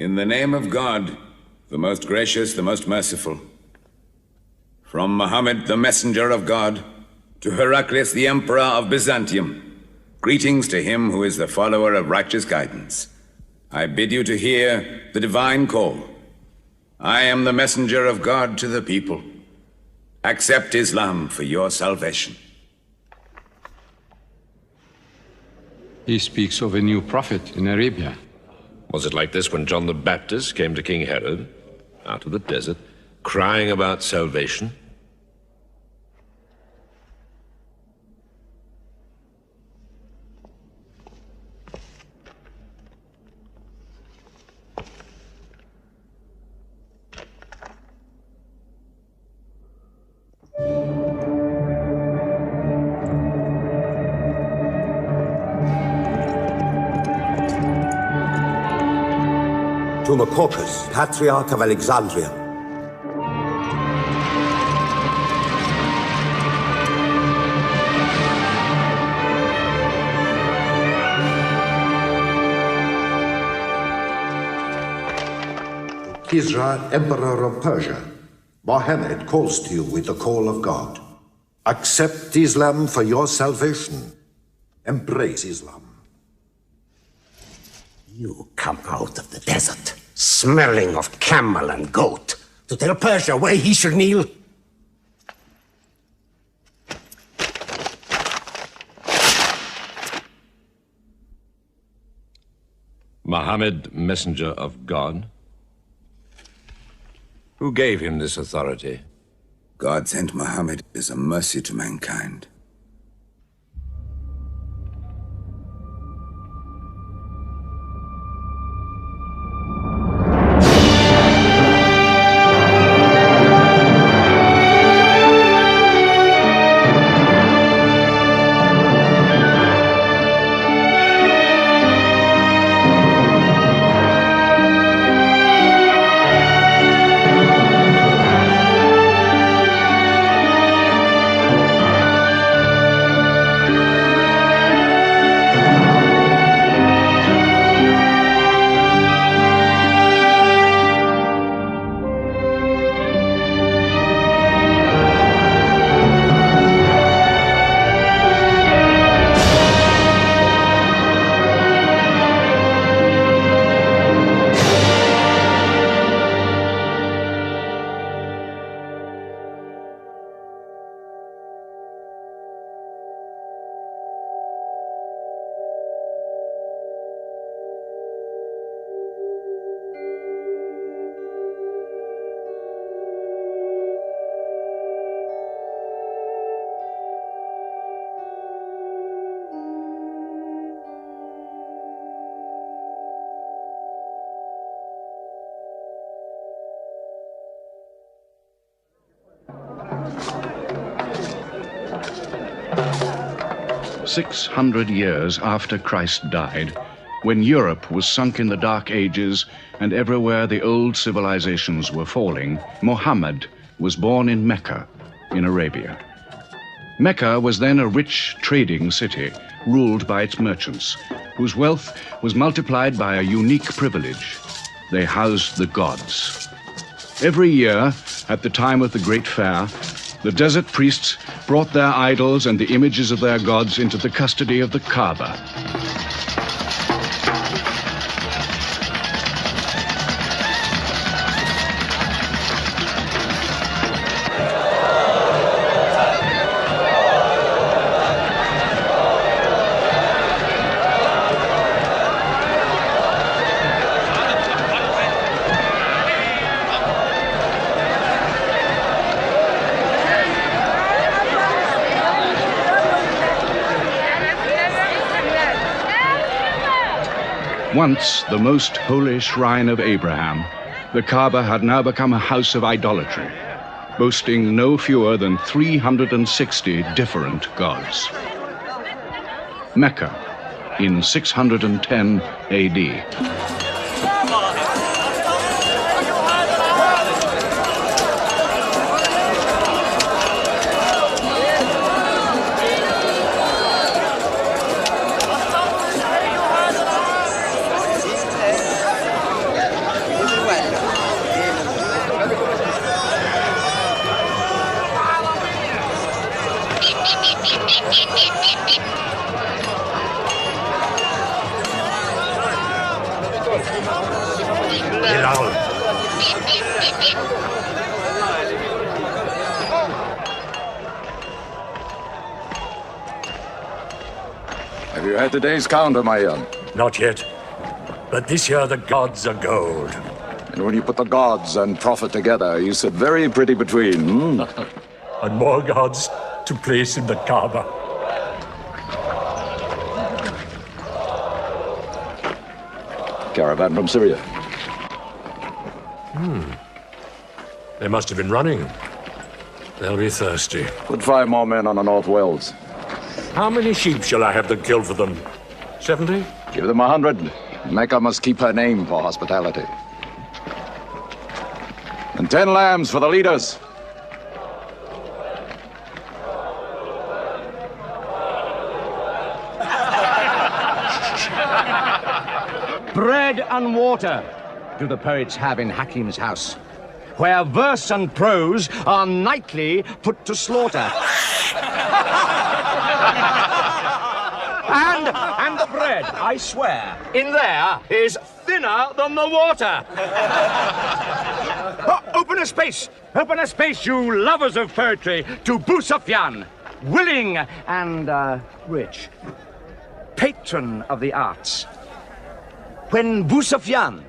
In the name of God, the most gracious, the most merciful. From Muhammad, the messenger of God, to Heraclius, the emperor of Byzantium, greetings to him who is the follower of righteous guidance. I bid you to hear the divine call. I am the messenger of God to the people. Accept Islam for your salvation. He speaks of a new prophet in Arabia. Was it like this when John the Baptist came to King Herod, out of the desert, crying about salvation? To Macocus, Patriarch of Alexandria. To Kisra, Emperor of Persia, Mohammed calls to you with the call of God. Accept Islam for your salvation. Embrace Islam. You come out of the desert, smelling of camel and goat, to tell Persia where he should kneel? Muhammad, messenger of God? Who gave him this authority? God sent Muhammad as a mercy to mankind. "600 years after Christ died, when Europe was sunk in the Dark Ages and everywhere the old civilizations were falling, Muhammad was born in Mecca, in Arabia. Mecca was then a rich trading city ruled by its merchants, whose wealth was multiplied by a unique privilege. They housed the gods. Every year, at the time of the Great Fair, the desert priests brought their idols and the images of their gods into the custody of the Kaaba. Once the most holy shrine of Abraham, the Kaaba had now become a house of idolatry, boasting no fewer than 360 different gods. Mecca, in 610 AD. Have you had today's counter, my young? Not yet. But this year the gods are gold. And when you put the gods and profit together, you sit very pretty between, And more gods to place in the Kaaba. Caravan from Syria. They must have been running. They'll be thirsty. Put 5 more men on the North Wells. How many sheep shall I have them kill for them? 70? Give them 100. Mecca must keep her name for hospitality. And 10 lambs for the leaders. Bread and water do the poets have in Hakim's house, where verse and prose are nightly put to slaughter. And the bread, I swear, in there is thinner than the water. Open a space, you lovers of poetry, to Busafyan, willing and rich, patron of the arts. When Busafyan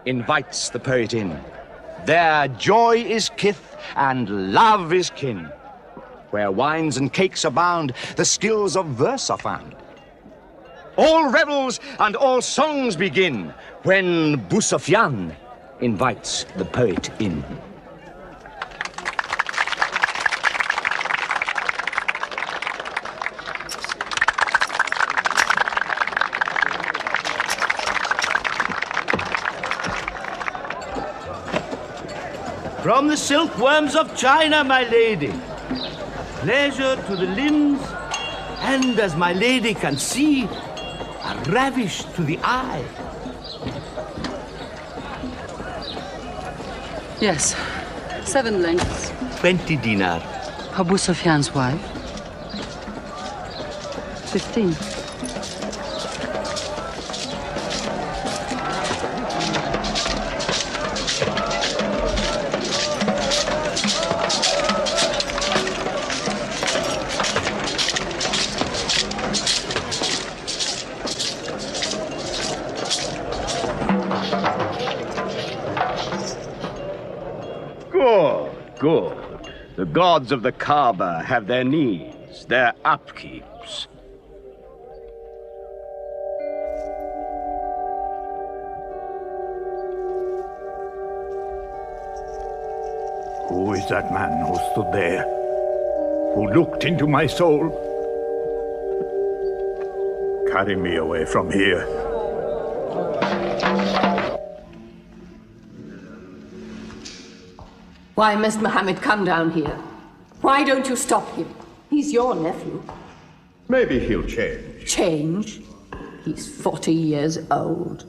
invites the poet in, there joy is kith and love is kin. Where wines and cakes abound, the skills of verse are found. All revels and all songs begin when Busafyan invites the poet in. From the silkworms of China, my lady. Pleasure to the limbs, and as my lady can see, a ravish to the eye. Yes, 7 lengths. 20 dinar. Abu Sufyan's wife. 15. Good. The gods of the Kaaba have their needs, their upkeeps. Who is that man who stood there? Who looked into my soul? Carry me away from here. Why must Muhammad come down here? Why don't you stop him? He's your nephew. Maybe he'll change. Change? He's 40 years old.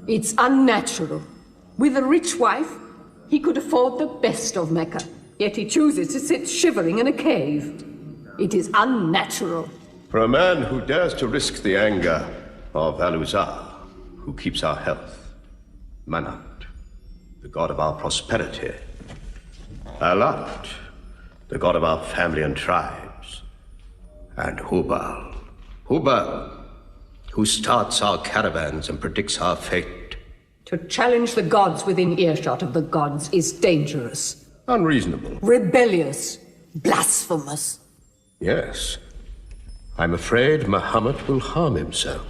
It's unnatural. With a rich wife, he could afford the best of Mecca. Yet he chooses to sit shivering in a cave. It is unnatural. For a man who dares to risk the anger of Al-Uzza, who keeps our health, Manat, the god of our prosperity, Alat, the god of our family and tribes, and Hubal, who starts our caravans and predicts our fate. To challenge the gods within earshot of the gods is dangerous. Unreasonable. Rebellious. Blasphemous. Yes. I'm afraid Muhammad will harm himself.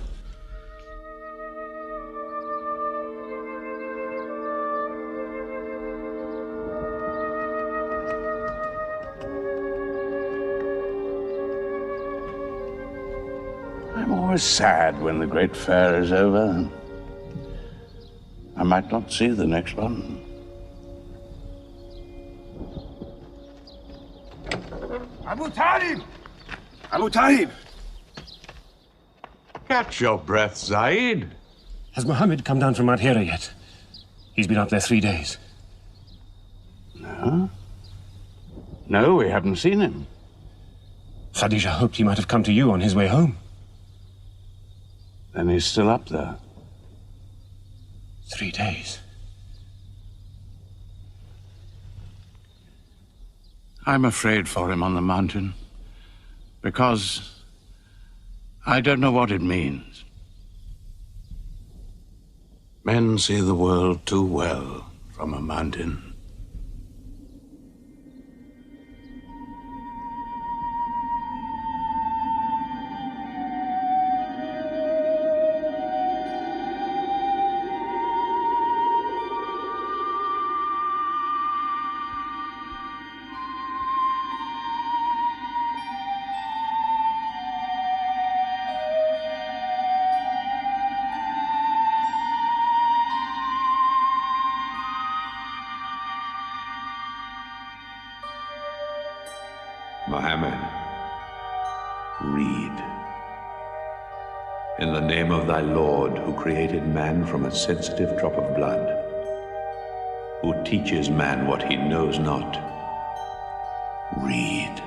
I'm always sad when the great fair is over. I might not see the next one. Abu Talib! Abu Talib! Catch your breath, Zaid. Has Muhammad come down from Mount Hira yet? He's been out there 3 days. No? No, we haven't seen him. Khadija hoped he might have come to you on his way home. Then he's still up there. 3 days. I'm afraid for him on the mountain, because I don't know what it means. Men see the world too well from a mountain. Mohammed, read. In the name of thy Lord, who created man from a sensitive drop of blood, who teaches man what he knows not, read.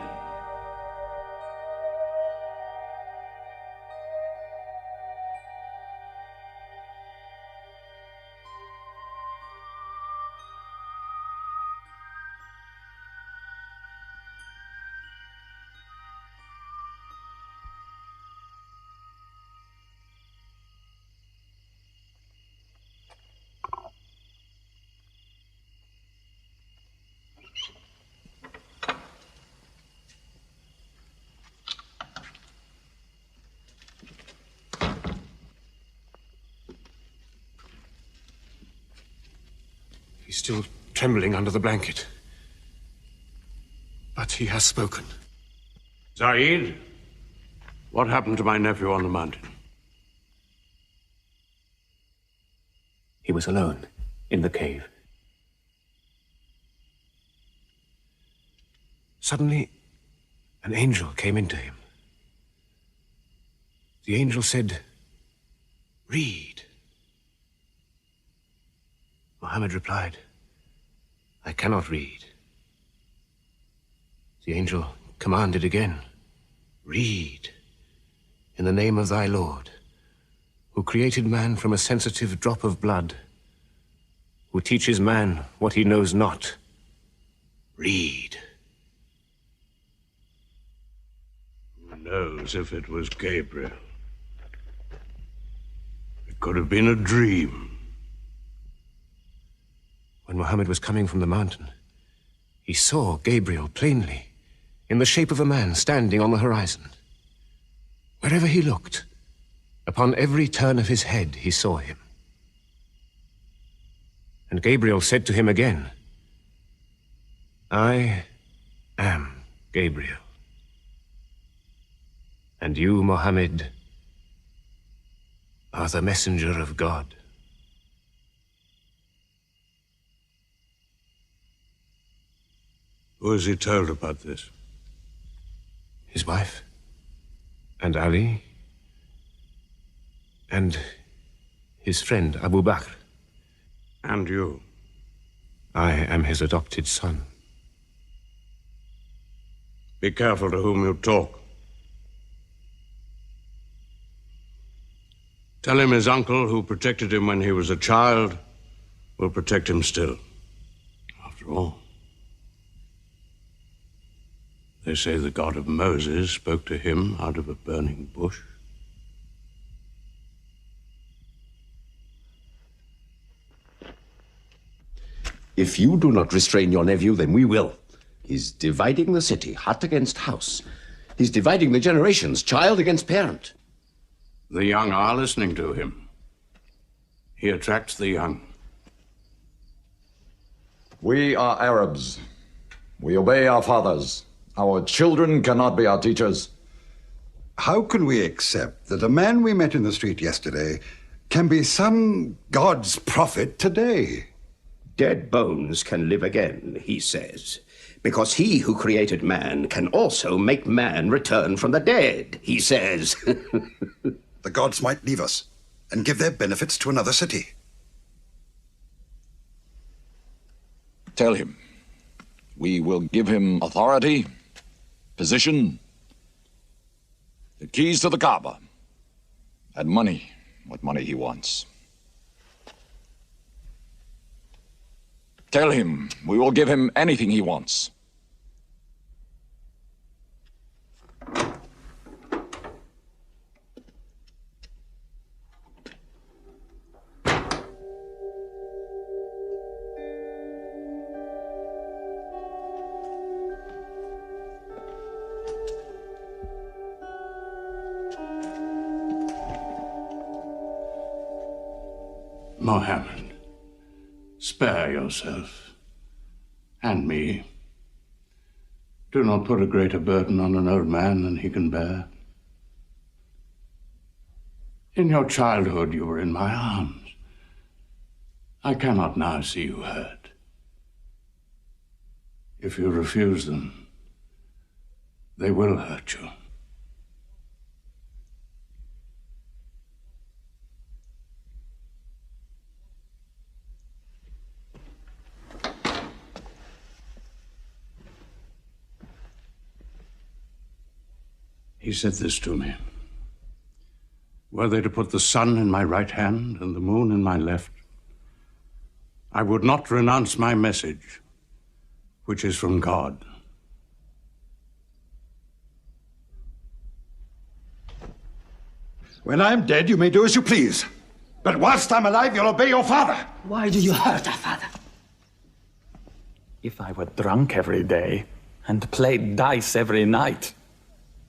He's still trembling under the blanket. But he has spoken. Zaid, what happened to my nephew on the mountain? He was alone in the cave. Suddenly, an angel came into him. The angel said, "Read." Muhammad replied, "I cannot read." The angel commanded again, "Read, in the name of thy Lord, who created man from a sensitive drop of blood, who teaches man what he knows not. Read." Who knows if it was Gabriel? It could have been a dream. When Muhammad was coming from the mountain, he saw Gabriel plainly, in the shape of a man standing on the horizon. Wherever he looked, upon every turn of his head, he saw him. And Gabriel said to him again, "I am Gabriel. And you, Muhammad, are the messenger of God." Who has he told about this? His wife, and Ali, and his friend Abu Bakr. And you? I am his adopted son. Be careful to whom you talk. Tell him his uncle, who protected him when he was a child, will protect him still. After all, they say the God of Moses spoke to him out of a burning bush. If you do not restrain your nephew, then we will. He's dividing the city, hut against house. He's dividing the generations, child against parent. The young are listening to him. He attracts the young. We are Arabs. We obey our fathers. Our children cannot be our teachers. How can we accept that a man we met in the street yesterday can be some God's prophet today? Dead bones can live again, he says, because he who created man can also make man return from the dead, he says. The gods might leave us and give their benefits to another city. Tell him we will give him authority, position, The keys to the Kaaba. And money, what money he wants. Tell him we will give him anything he wants. Mohammed, spare yourself, and me. Do not put a greater burden on an old man than he can bear. In your childhood, you were in my arms. I cannot now see you hurt. If you refuse them, they will hurt you. He said this to me. Were they to put the sun in my right hand and the moon in my left, I would not renounce my message, which is from God. When I'm dead, you may do as you please. But whilst I'm alive, you'll obey your father. Why do you hurt our father? If I were drunk every day and played dice every night,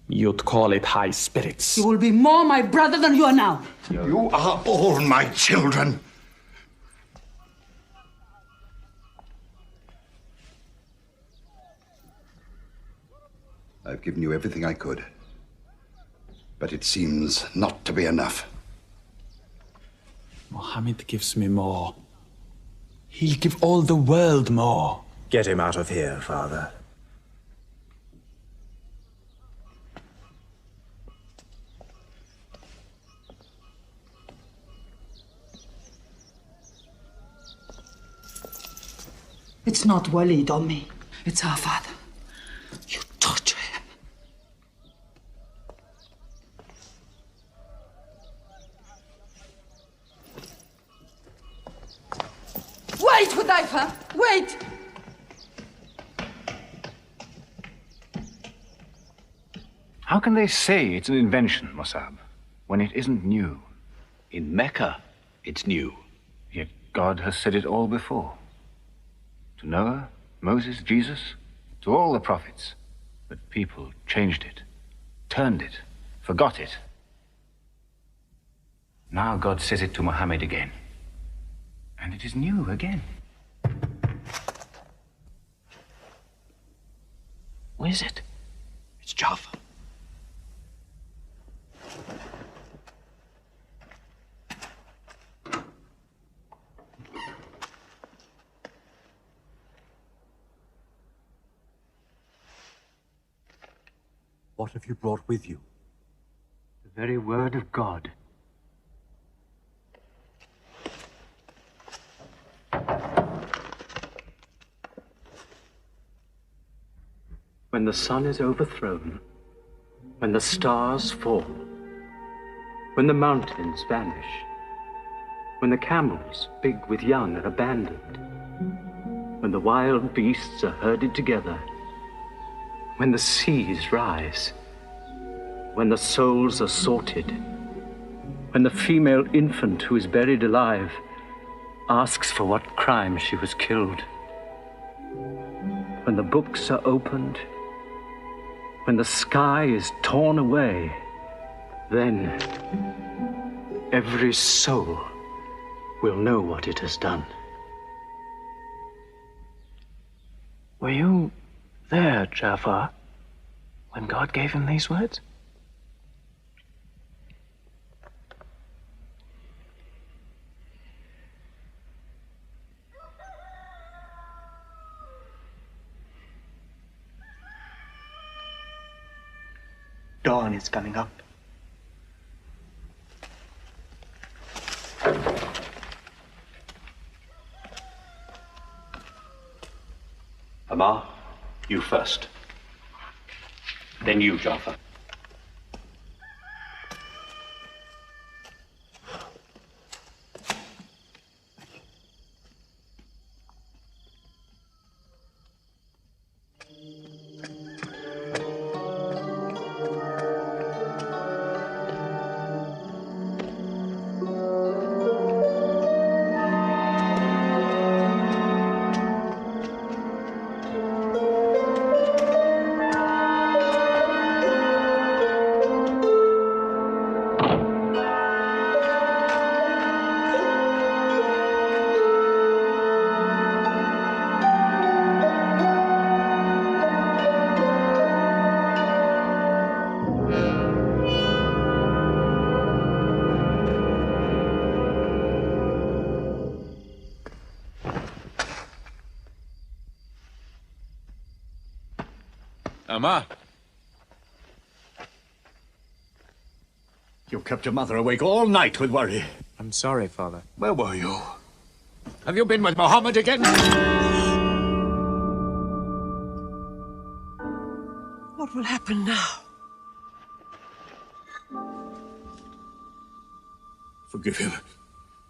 you'd call it high spirits. You will be more my brother than you are now. You are all my children. I've given you everything I could. But it seems not to be enough. Mohammed gives me more. He'll give all the world more. Get him out of here, Father. It's not Walid or me. It's our father. You torture him. Wait, Hudayfa! Wait! How can they say it's an invention, Mossab, when it isn't new? In Mecca, it's new. Yet God has said it all before. To Noah, Moses, Jesus, to all the prophets. But people changed it, turned it, forgot it. Now God says it to Muhammad again. And it is new again. What is it? It's Jaffa. What have you brought with you? The very word of God. When the sun is overthrown, when the stars fall, when the mountains vanish, when the camels, big with young, are abandoned, when the wild beasts are herded together, when the seas rise, when the souls are sorted, when the female infant who is buried alive asks for what crime she was killed, when the books are opened, when the sky is torn away, then every soul will know what it has done. Were you there, Jafar, when God gave him these words? Dawn is coming up. Amar, you first. Then you, Jafar. Amma. You kept your mother awake all night with worry. I'm sorry, Father. Where were you? Have you been with Mohammed again? What will happen now? Forgive him.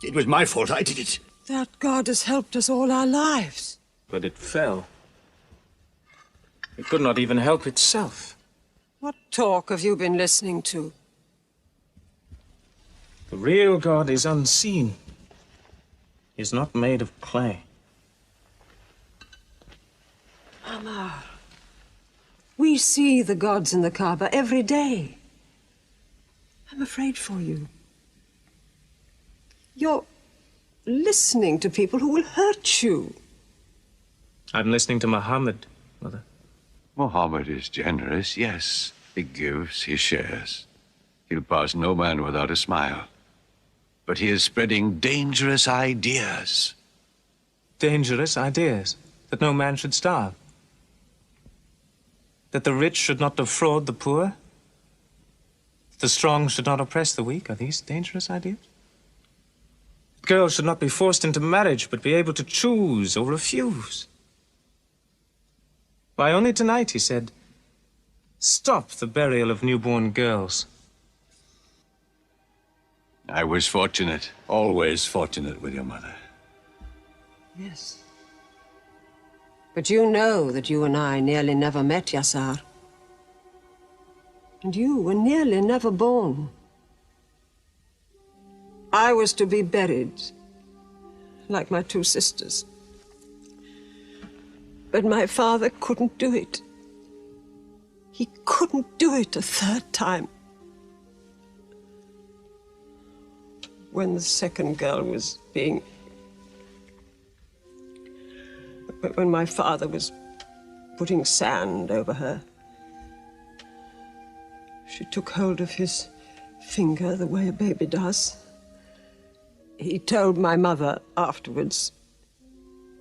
It was my fault. I did it. That God has helped us all our lives. But it fell. It could not even help itself. What talk have you been listening to? The real God is unseen. He is not made of clay. Ammar, we see the gods in the Kaaba every day. I'm afraid for you. You're listening to people who will hurt you. I'm listening to Muhammad, Mother. Mohammed is generous, yes. He gives, he shares. He'll pass no man without a smile. But he is spreading dangerous ideas. Dangerous ideas? That no man should starve? That the rich should not defraud the poor? That the strong should not oppress the weak? Are these dangerous ideas? That girls should not be forced into marriage, but be able to choose or refuse? Why, only tonight he said, "Stop the burial of newborn girls." I was fortunate, always fortunate with your mother. Yes. But you know that you and I nearly never met, Yassar. And you were nearly never born. I was to be buried, like my two sisters. But my father couldn't do it. He couldn't do it a third time. When the second girl was being... When my father was putting sand over her, she took hold of his finger the way a baby does. He told my mother afterwards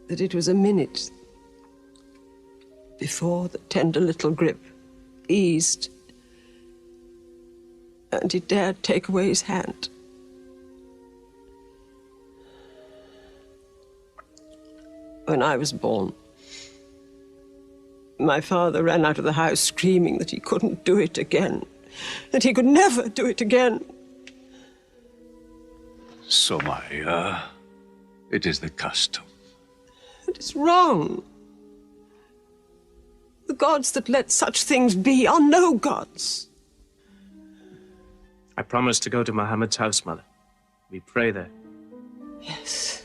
that it was a minute before the tender little grip eased and he dared take away his hand. When I was born, my father ran out of the house screaming that he couldn't do it again, that he could never do it again. Somaya, it is the custom. It is wrong. The gods that let such things be are no gods. I promised to go to Muhammad's house, Mother. We pray there. Yes.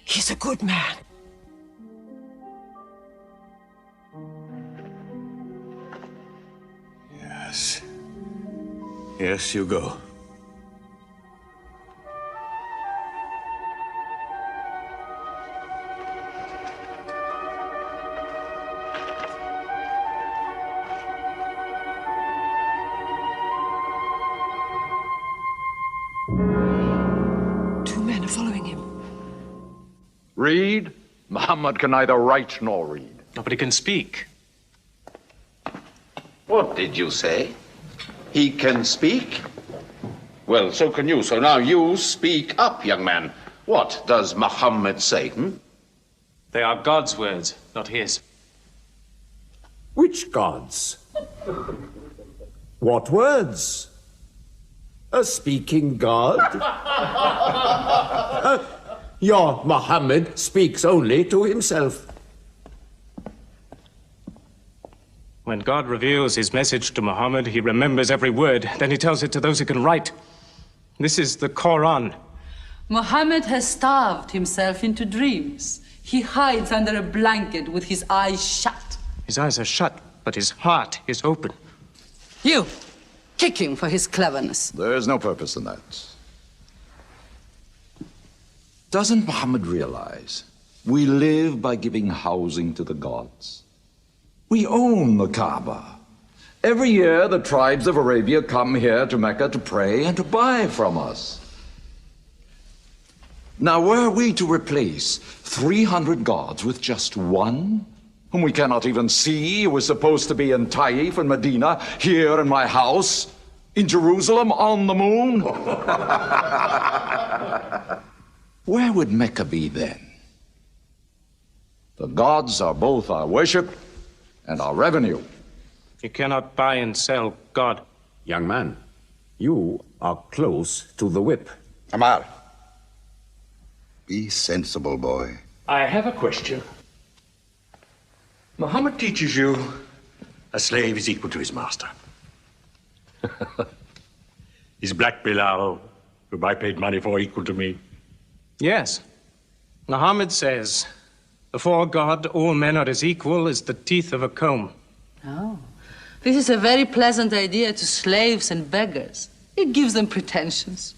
He's a good man. Yes. Yes, you go. Two men are following him. Read? Muhammad can neither write nor read. Nobody can speak. What did you say? He can speak? Well, so can you. So now you speak up, young man. What does Muhammad say? They are God's words, not his. Which gods? What words? A speaking God? Your Muhammad speaks only to himself. When God reveals his message to Muhammad, he remembers every word. Then he tells it to those who can write. This is the Quran. Muhammad has starved himself into dreams. He hides under a blanket with his eyes shut. His eyes are shut, but his heart is open. You, kick him for his cleverness. There is no purpose in that. Doesn't Muhammad realize we live by giving housing to the gods? We own the Kaaba. Every year, the tribes of Arabia come here to Mecca to pray and to buy from us. Now, were we to replace 300 gods with just one, whom we cannot even see, who is supposed to be in Taif and Medina, here in my house, in Jerusalem, on the moon? Where would Mecca be then? The gods are both our worship and our revenue. You cannot buy and sell God. Young man, you are close to the whip. Amar, be sensible, boy. I have a question. Muhammad teaches you a slave is equal to his master. Is Black Bilal, whom I paid money for, equal to me? Yes. Muhammad says, before God, all men are as equal as the teeth of a comb. Oh, this is a very pleasant idea to slaves and beggars. It gives them pretensions.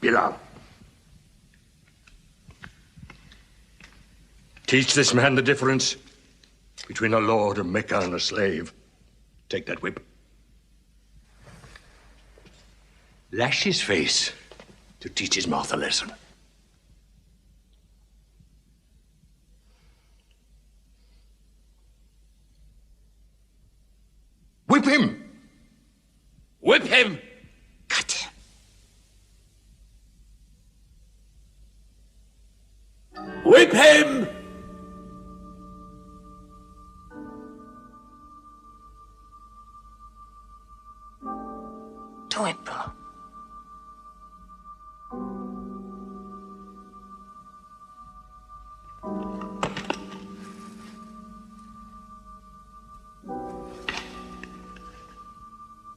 Bilal, teach this man the difference between a lord of Mecca and a slave. Take that whip. Lash his face to teach his mouth a lesson. Whip him! Whip him! Cut him! Whip him! Do it, bro.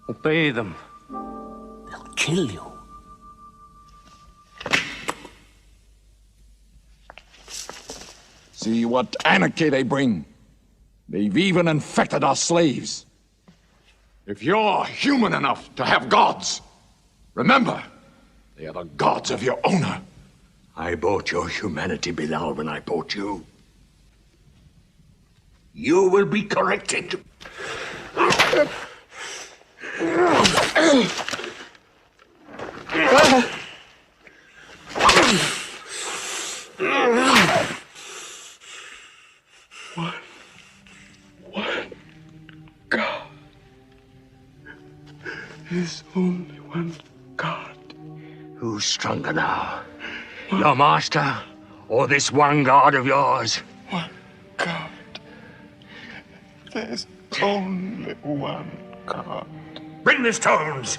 Obey them. They'll kill you. See what anarchy they bring. They've even infected our slaves. If you're human enough to have gods, remember, they are the gods of your owner. I bought your humanity, Bilal, when I bought you. You will be corrected. There's only one God. Who's stronger now? Your master or this one God of yours? One God. There's only one God. Bring the stones!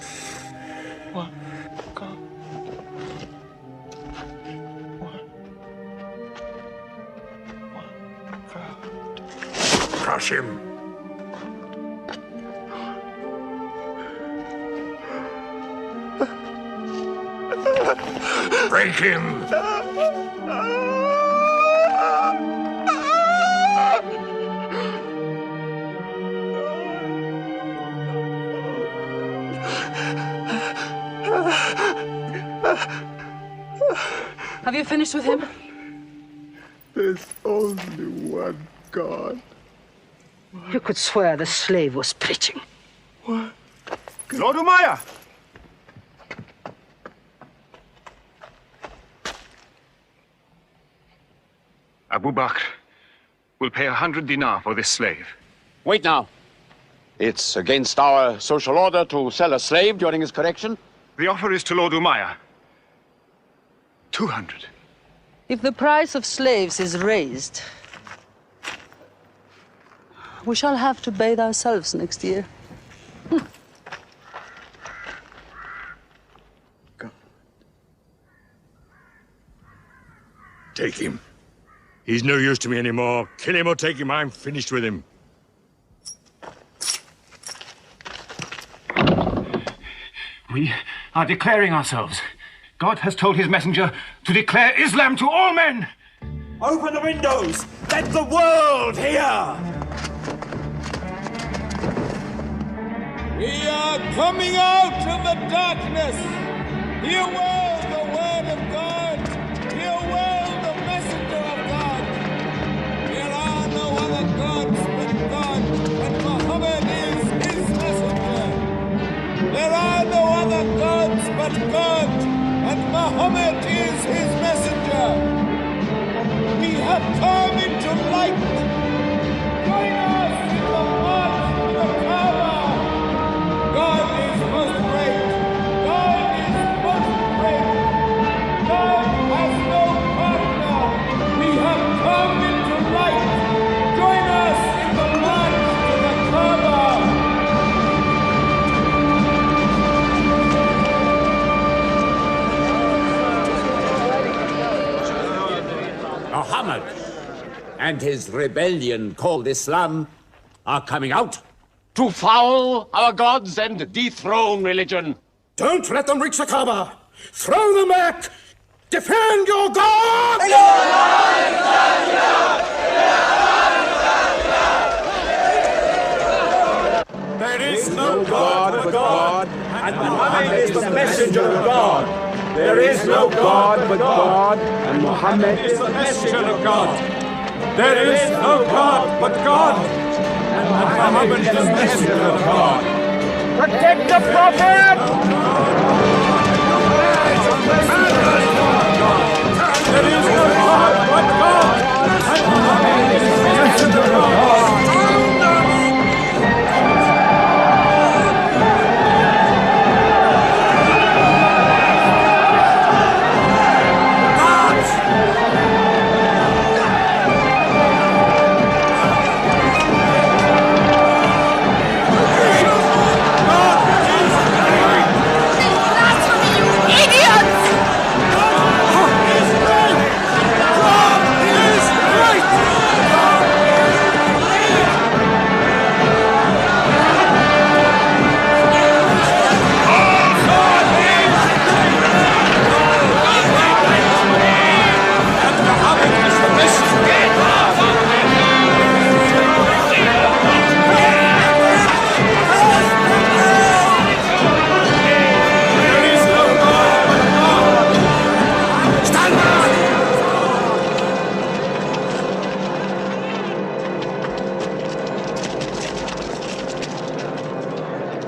One God. One God. Crush him. Break him! Have you finished with him? There's only one God. You could swear the slave was preaching. What? Lord Umayyah! Abu Bakr will pay 100 dinar for this slave. Wait now. It's against our social order to sell a slave during his correction. The offer is to Lord Umayyah. 200. If the price of slaves is raised, we shall have to bathe ourselves next year. Take him. He's no use to me anymore. Kill him or take him. I'm finished with him. We are declaring ourselves. God has told his messenger to declare Islam to all men. Open the windows! Let the world hear! We are coming out of the darkness. Hear well the word of God. Hear well the messenger of God. There are no other gods but God, and Muhammad is his messenger. There are no other gods but God, and Muhammad is his messenger. We have come into light. and his rebellion called Islam are coming out. To foul our gods and dethrone religion. Don't let them reach the Kaaba. Throw them back. Defend your God! There is no God but God, and Muhammad is the messenger of God. There is no God but God, and Muhammad is the messenger of God. There is no God but God, and Muhammad is the messenger of God. Protect the Prophet! There is no God but God, and Muhammad is the messenger of God.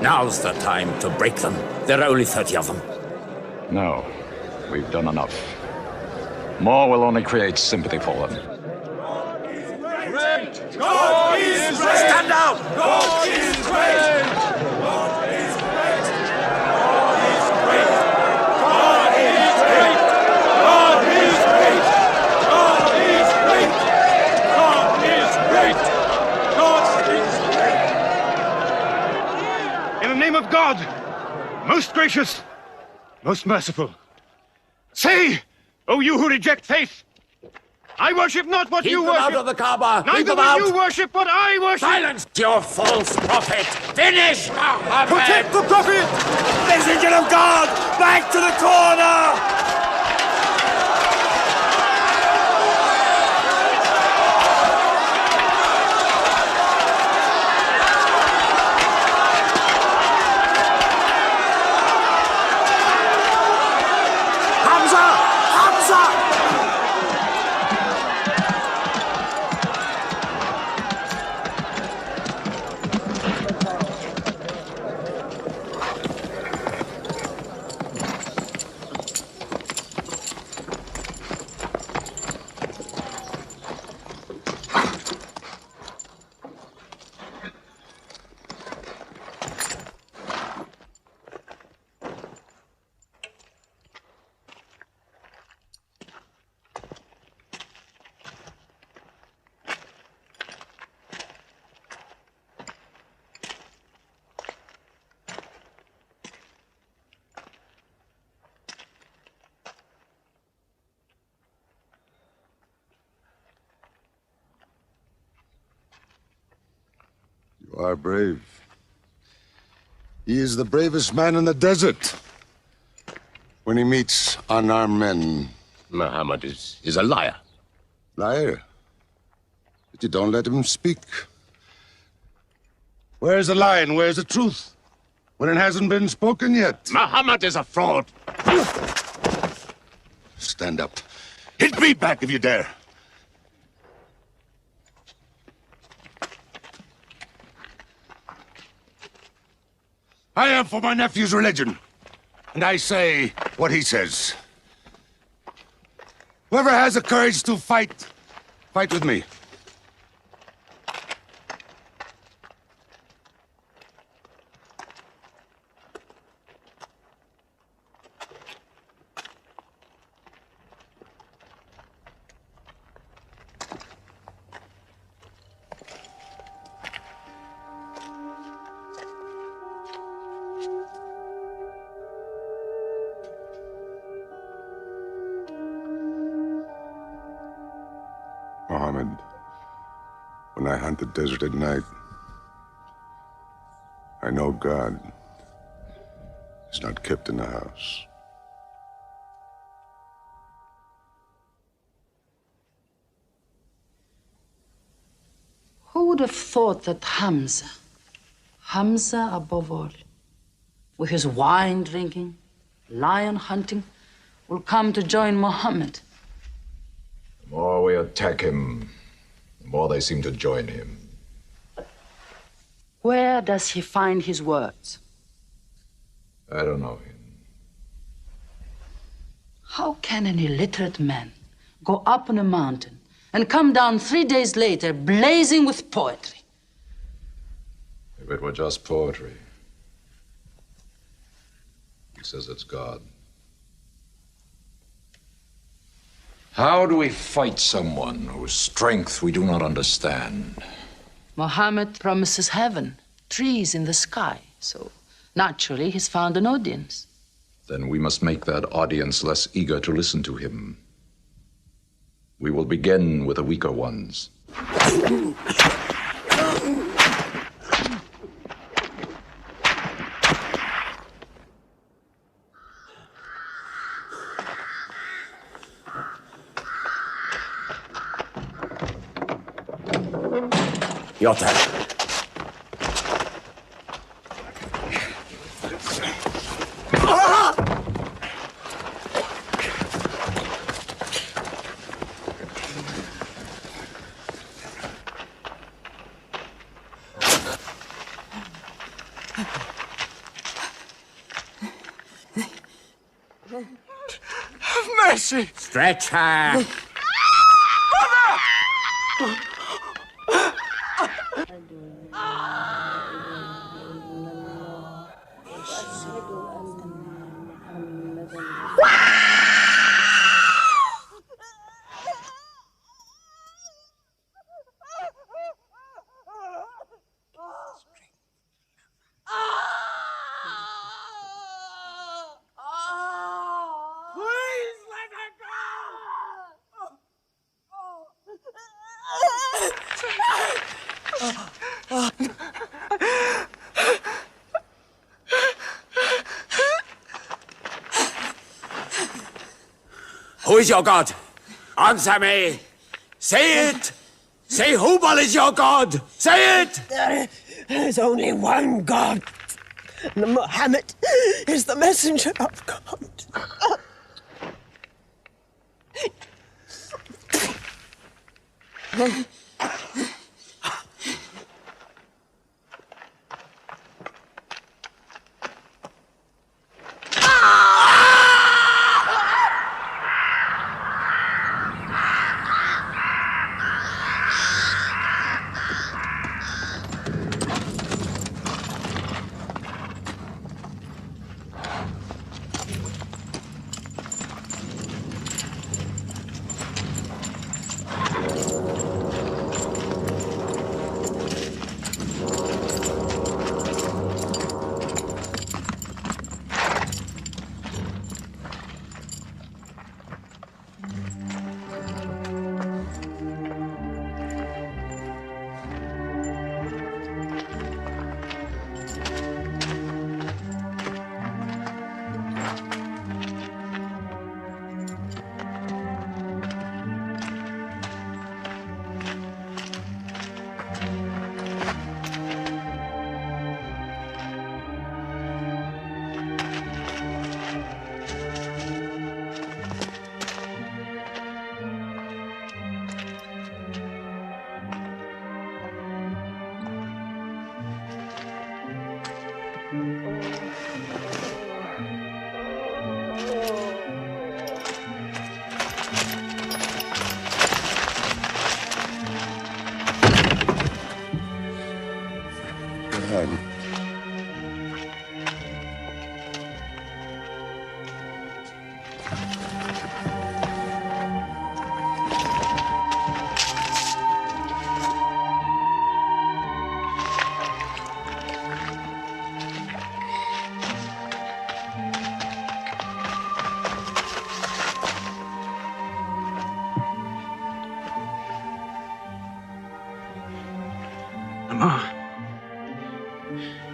Now's the time to break them. There are only 30 of them. No, we've done enough. More will only create sympathy for them. God is great! Stand down! God is great! God is great! God is great! God is great! God is great! God is great! God is great! God is great! In the name of God, most gracious, most merciful, say, O you who reject faith, I worship not what you Keep them worship. out of the Kaaba! Keep Neither them will out! you worship what I worship. Silence your false prophet! Finish Muhammad! Protect the Prophet! Messenger of God! Back to the corner! You are brave. He is the bravest man in the desert. When he meets unarmed men, Muhammad is a liar. Liar? But you don't let him speak. Where's the lie and where's the truth? When it hasn't been spoken yet. Muhammad is a fraud. Stand up. Hit me back if you dare. I am for my nephew's religion, and I say what he says. Whoever has the courage to fight, fight with me. Muhammad. When I hunt the desert at night, I know God is not kept in the house. Who would have thought that Hamza above all, with his wine drinking, lion hunting, will come to join Muhammad? The more we attack him, the more they seem to join him. Where does he find his words? I don't know him. How can an illiterate man go up on a mountain and come down 3 days later blazing with poetry? If it were just poetry. He says it's God. How do we fight someone whose strength we do not understand? Muhammad promises heaven, trees in the sky, so naturally he's found an audience. Then we must make that audience less eager to listen to him. We will begin with the weaker ones. Your turn. Have mercy! Stretch her! Please let her Who is your God? Answer me! Say it! Say Hubal is your God! Say it! There is only one God. And Muhammad is the messenger of God. God.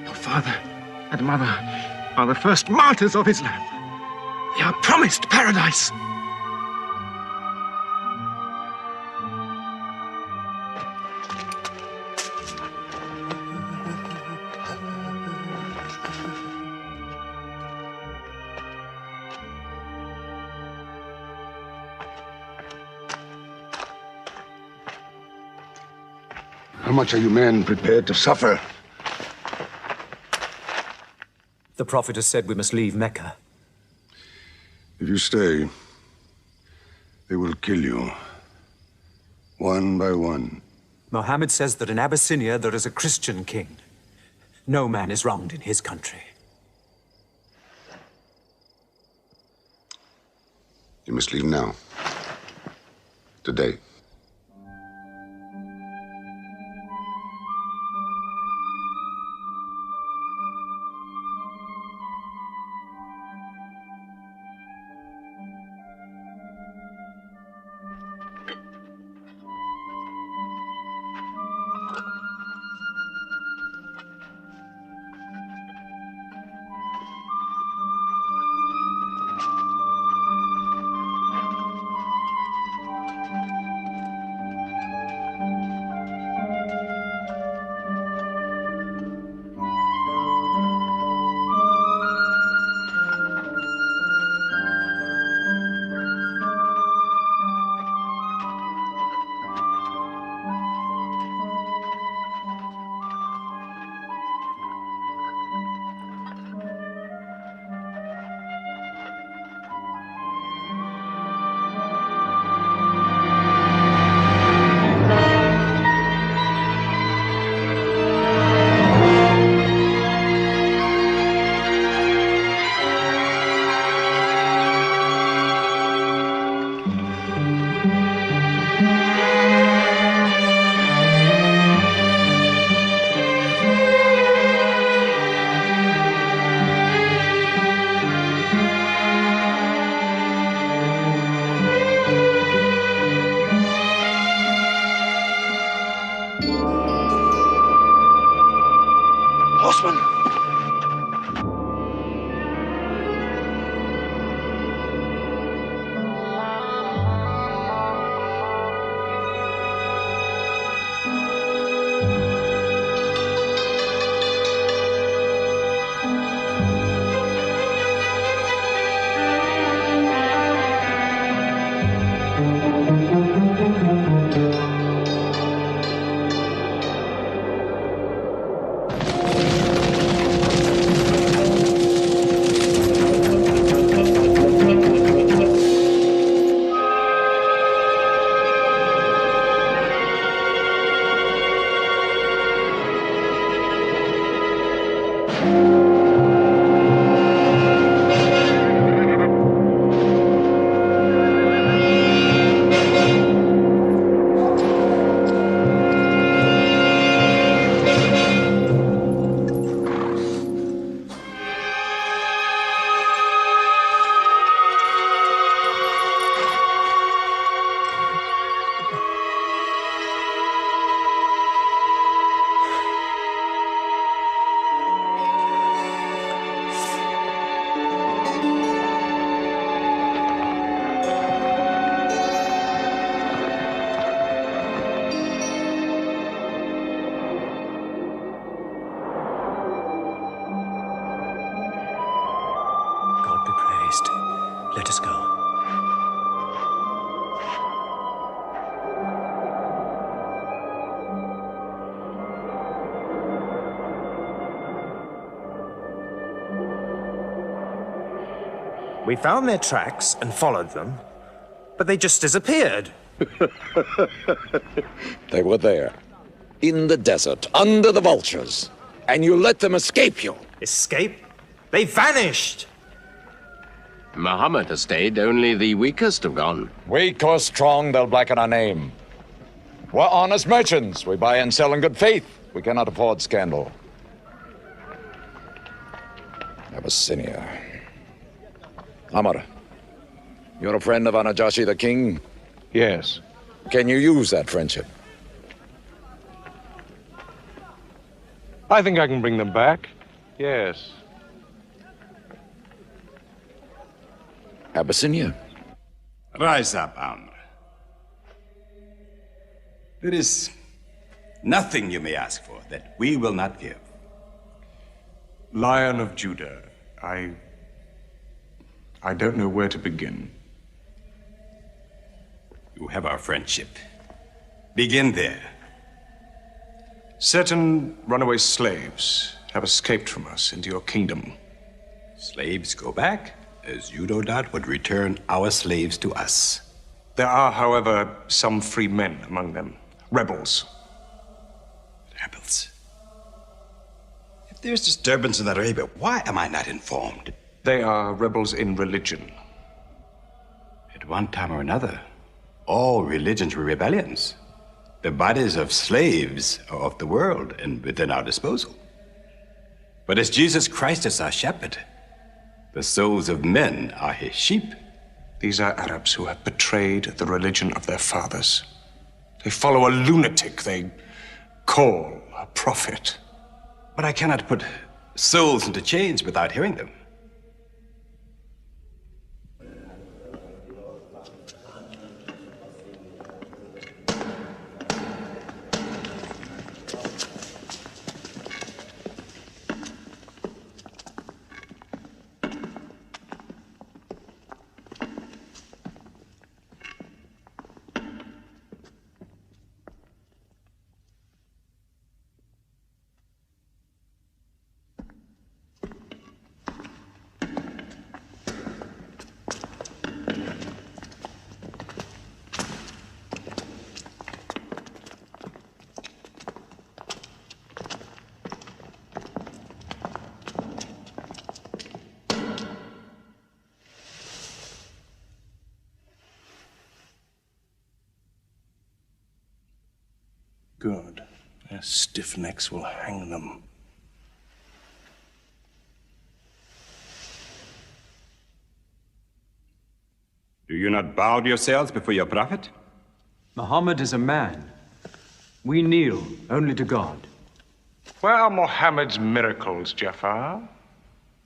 Your father and mother are the first martyrs of Islam. They are promised paradise. How much are you men prepared to suffer? The Prophet has said we must leave Mecca. If you stay, they will kill you. One by one. Mohammed says that in Abyssinia there is a Christian king. No man is wronged in his country. You must leave now. Today. Horseman! Let us go. We found their tracks and followed them, but they just disappeared. They were there, in the desert, under the vultures, and you let them escape you. Escape? They vanished! Muhammad has stayed, only the weakest have gone. Weak or strong, they'll blacken our name. We're honest merchants. We buy and sell in good faith. We cannot afford scandal. Abyssinia. Amr, you're a friend of Anajashi the king? Yes. Can you use that friendship? I think I can bring them back. Yes. Abyssinia. Rise up, Amr. There is nothing you may ask for that we will not give. Lion of Judah, I don't know where to begin. You have our friendship. Begin there. Certain runaway slaves have escaped from us into your kingdom. Slaves go back, as you no doubt would return our slaves to us. There are, however, some free men among them. Rebels. Rebels? If there's disturbance in Arabia, why am I not informed? They are rebels in religion. At one time or another, all religions were rebellions. The bodies of slaves are of the world and within our disposal. But as Jesus Christ is our shepherd, the souls of men are his sheep. These are Arabs who have betrayed the religion of their fathers. They follow a lunatic they call a prophet. But I cannot put souls into chains without hearing them. Good. Their stiff necks will hang them. Do you not bow yourselves before your prophet? Muhammad is a man. We kneel only to God. Where are Mohammed's miracles, Jafar?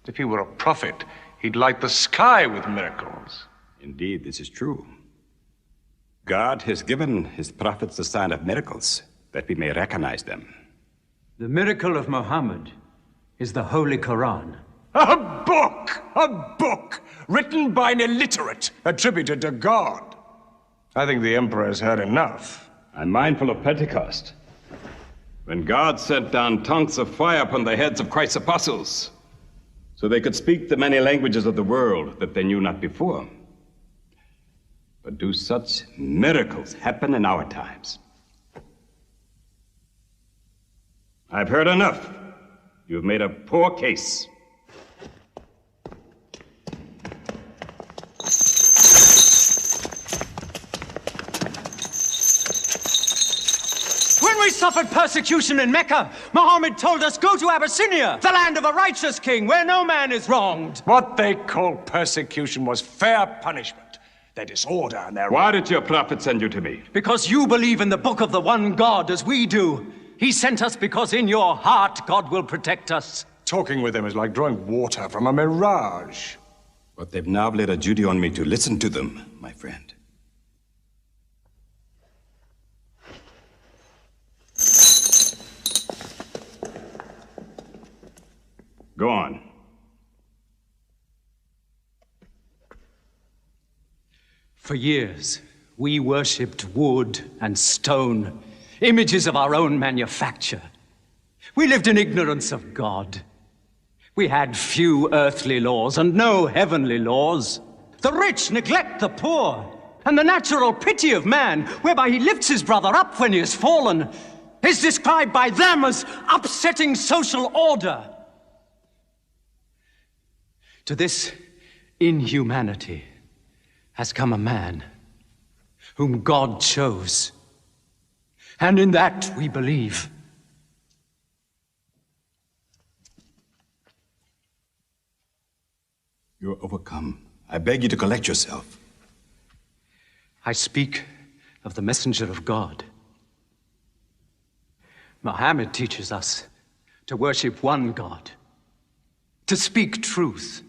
If he were a prophet, he'd light the sky with miracles. Indeed, this is true. God has given his prophets the sign of miracles, that we may recognize them. The miracle of Muhammad is the Holy Quran. A book! A book! Written by an illiterate, attributed to God. I think the Emperor has heard enough. I'm mindful of Pentecost, when God sent down tongues of fire upon the heads of Christ's apostles, so they could speak the many languages of the world that they knew not before. But do such miracles happen in our times? I've heard enough. You've made a poor case. When we suffered persecution in Mecca, Muhammad told us, go to Abyssinia, the land of a righteous king, where no man is wronged. What they called persecution was fair punishment. Their disorder and their... Why did your prophet send you to me? Because you believe in the book of the one God as we do. He sent us because in your heart God will protect us. Talking with them is like drawing water from a mirage. But they've now laid a duty on me to listen to them, my friend. Go on. For years, we worshipped wood and stone, images of our own manufacture. We lived in ignorance of God. We had few earthly laws and no heavenly laws. The rich neglect the poor, and the natural pity of man, whereby he lifts his brother up when he has fallen, is described by them as upsetting social order. To this inhumanity has come a man whom God chose. And in that we believe. You're overcome. I beg you to collect yourself. I speak of the messenger of God. Muhammad teaches us to worship one God, to speak truth,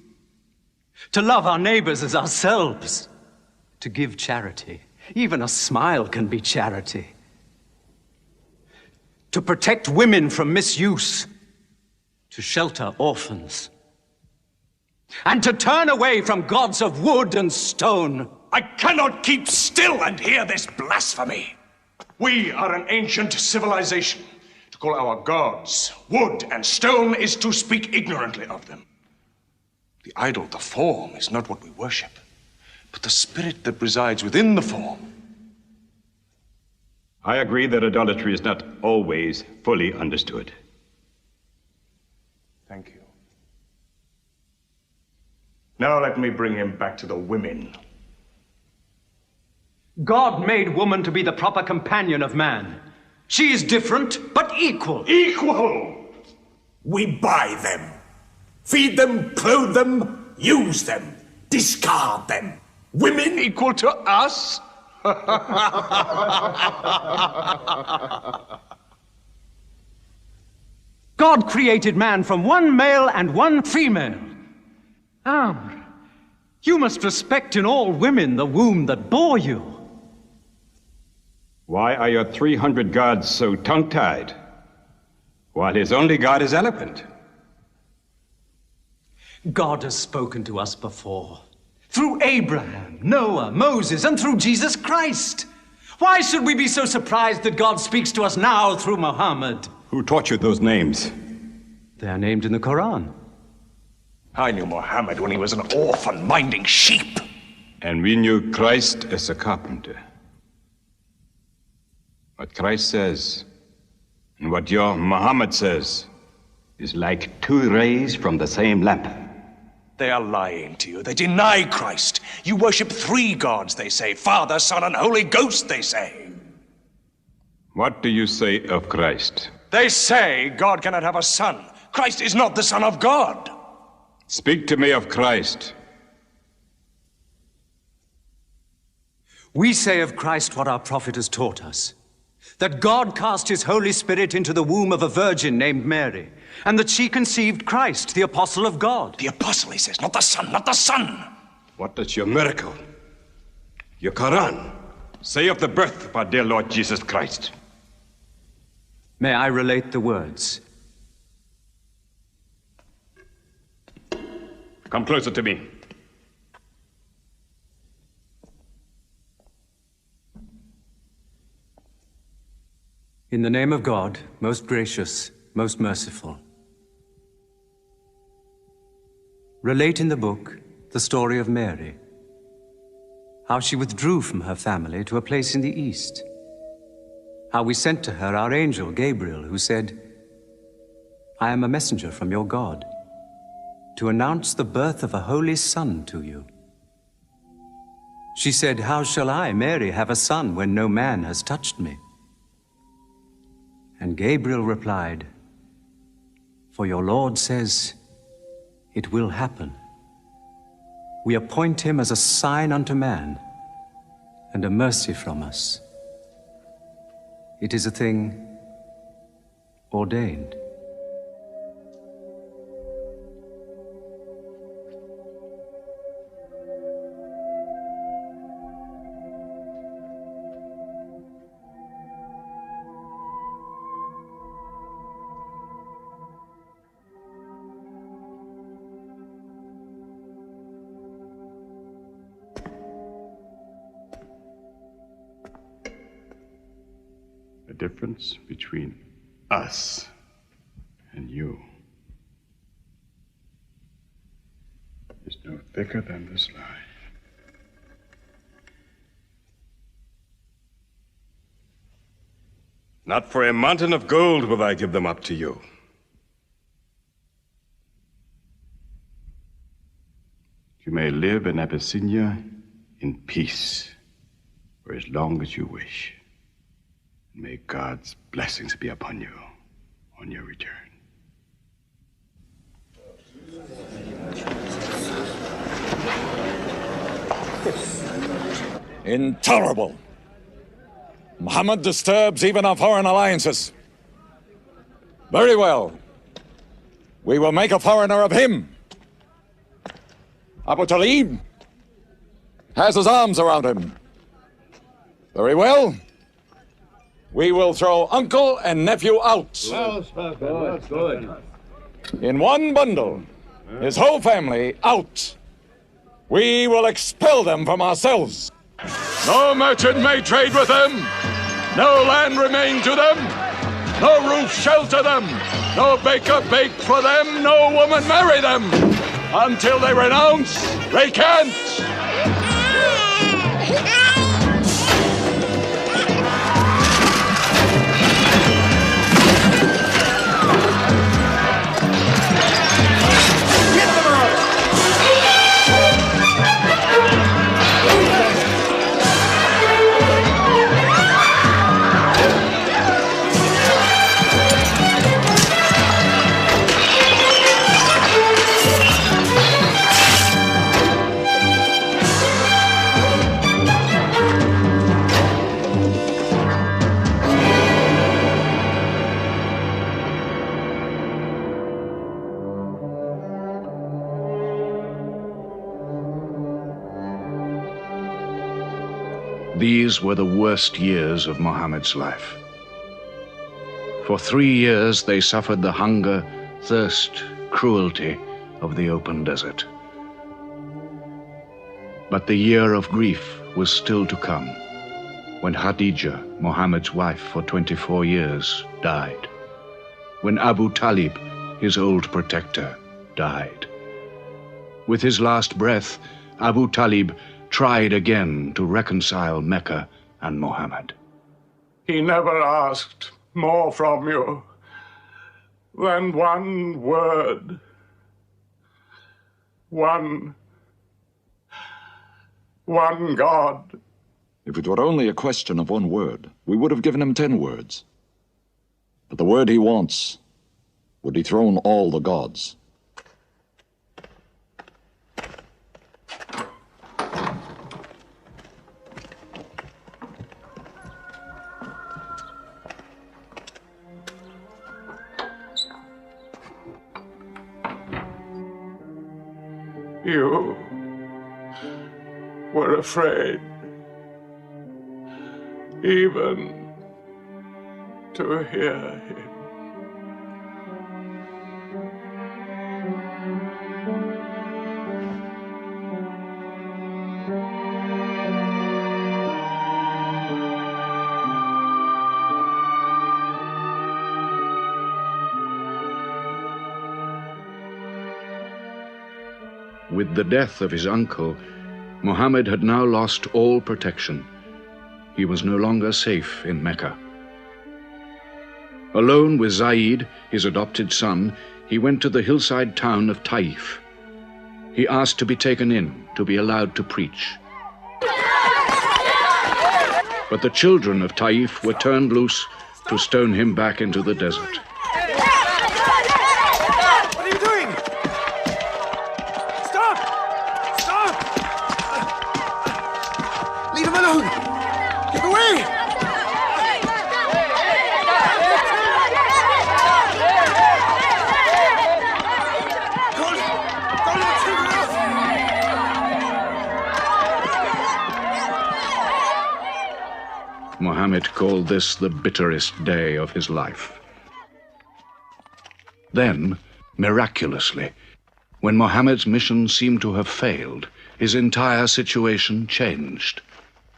to love our neighbors as ourselves, to give charity. Even a smile can be charity. To protect women from misuse, to shelter orphans, and to turn away from gods of wood and stone. I cannot keep still and hear this blasphemy. We are an ancient civilization. To call our gods wood and stone is to speak ignorantly of them. The idol, the form, is not what we worship, but the spirit that resides within the form. I agree that idolatry is not always fully understood. Thank you. Now let me bring him back to the women. God made woman to be the proper companion of man. She is different, but equal. Equal! We buy them. Feed them, clothe them, use them, discard them. Women equal to us? God created man from one male and one female. Amr, you must respect in all women the womb that bore you. Why are your 300 gods so tongue-tied, while his only god is eloquent? God has spoken to us before, through Abraham, Noah, Moses, and through Jesus Christ. Why should we be so surprised that God speaks to us now through Muhammad? Who taught you those names? They are named in the Quran. I knew Muhammad when he was an orphan minding sheep. And we knew Christ as a carpenter. What Christ says and what your Muhammad says is like two rays from the same lamp. They are lying to you. They deny Christ. You worship three gods, they say. Father, Son, and Holy Ghost, they say. What do you say of Christ? They say God cannot have a son. Christ is not the Son of God. Speak to me of Christ. We say of Christ what our prophet has taught us. That God cast his Holy Spirit into the womb of a virgin named Mary, and that she conceived Christ, the apostle of God. The apostle, he says, not the son, not the son. What does your miracle, your Quran, say of the birth of our dear Lord Jesus Christ? May I relate the words? Come closer to me. In the name of God, most gracious, most merciful. Relate in the book the story of Mary, how she withdrew from her family to a place in the east, how we sent to her our angel Gabriel, who said, "I am a messenger from your God, to announce the birth of a holy son to you." She said, "How shall I, Mary, have a son when no man has touched me?" And Gabriel replied, "For your Lord says, it will happen. We appoint him as a sign unto man, and a mercy from us. It is a thing ordained." The difference between us and you is no thicker than this lie. Not for a mountain of gold will I give them up to you. You may live in Abyssinia in peace for as long as you wish. May God's blessings be upon you on your return. Intolerable. Muhammad disturbs even our foreign alliances. Very well. We will make a foreigner of him. Abu Talib has his arms around him. Very well. We will throw uncle and nephew out. Good. In one bundle. His whole family out. We will expel them from ourselves. No merchant may trade with them. No land remain to them. No roof shelter them. No baker bake for them. No woman marry them. Until they renounce, they can't. These were the worst years of Muhammad's life. For 3 years they suffered the hunger, thirst, cruelty of the open desert. But the year of grief was still to come, when Khadija, Muhammad's wife for 24 years, died. When Abu Talib, his old protector, died. With his last breath, Abu Talib tried again to reconcile Mecca and Muhammad. He never asked more from you than one word. One God. If it were only a question of one word, we would have given him 10 words. But the word he wants would dethrone all the gods. You were afraid even to hear him. With the death of his uncle, Muhammad had now lost all protection. He was no longer safe in Mecca. Alone with Zaid, his adopted son, he went to the hillside town of Taif. He asked to be taken in, to be allowed to preach. But the children of Taif were turned loose to stone him back into the desert. What are you doing? Stop! Stop! Leave him alone! Get away! Muhammad called this the bitterest day of his life. Then, miraculously, when Muhammad's mission seemed to have failed, his entire situation changed.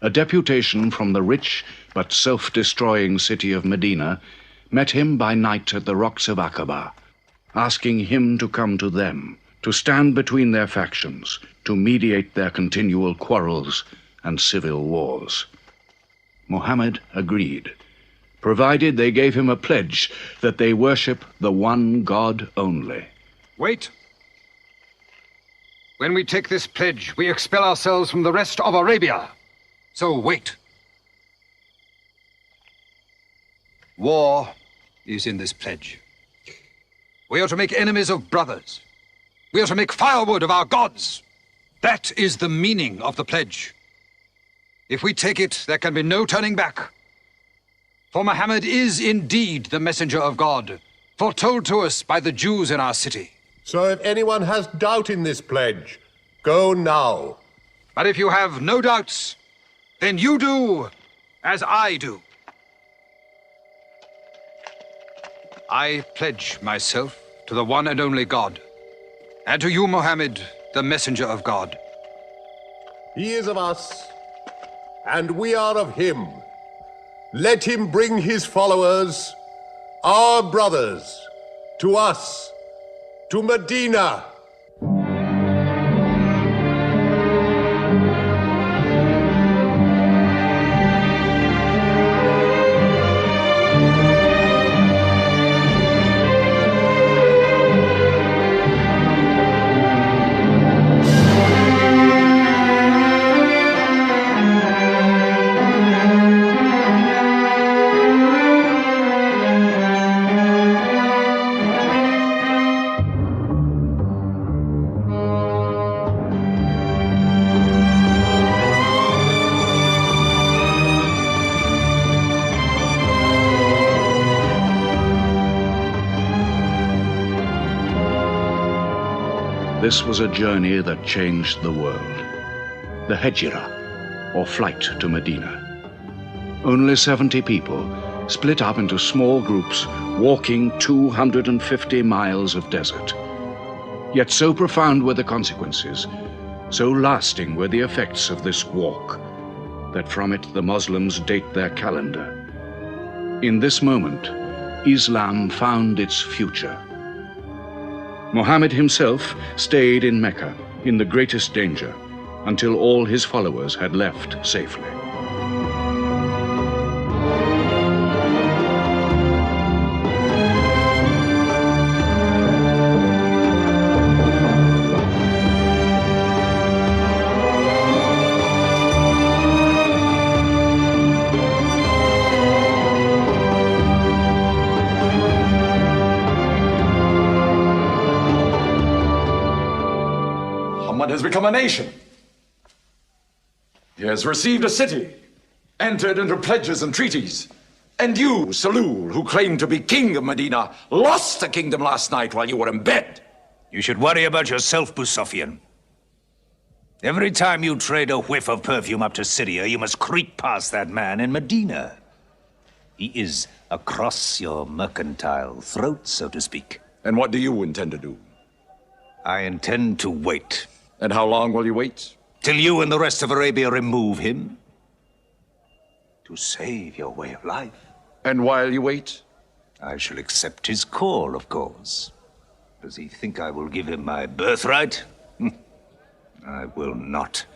A deputation from the rich but self-destroying city of Medina met him by night at the rocks of Aqaba, asking him to come to them, to stand between their factions, to mediate their continual quarrels and civil wars. Muhammad agreed, provided they gave him a pledge that they worship the one God only. Wait. When we take this pledge, we expel ourselves from the rest of Arabia. So wait. War is in this pledge. We are to make enemies of brothers. We are to make firewood of our gods. That is the meaning of the pledge. If we take it, there can be no turning back. For Muhammad is indeed the messenger of God, foretold to us by the Jews in our city. So if anyone has doubt in this pledge, go now. But if you have no doubts, then you do as I do. I pledge myself to the one and only God, and to you, Mohammed, the messenger of God. He is of us, and we are of him. Let him bring his followers, our brothers, to us, to Medina. This was a journey that changed the world. The Hejira, or flight to Medina. Only 70 people, split up into small groups, walking 250 miles of desert. Yet so profound were the consequences, so lasting were the effects of this walk, that from it the Muslims date their calendar. In this moment, Islam found its future. Muhammad himself stayed in Mecca in the greatest danger until all his followers had left safely. Has become a nation. He has received a city, entered into pledges and treaties. And you, Salul, who claimed to be king of Medina, lost the kingdom last night while you were in bed. You should worry about yourself, Busafian. Every time you trade a whiff of perfume up to Syria, you must creep past that man in Medina. He is across your mercantile throat, so to speak. And what do you intend to do? I intend to wait. And how long will you wait? Till you and the rest of Arabia remove him. To save your way of life. And while you wait? I shall accept his call, of course. Does he think I will give him my birthright? I will not.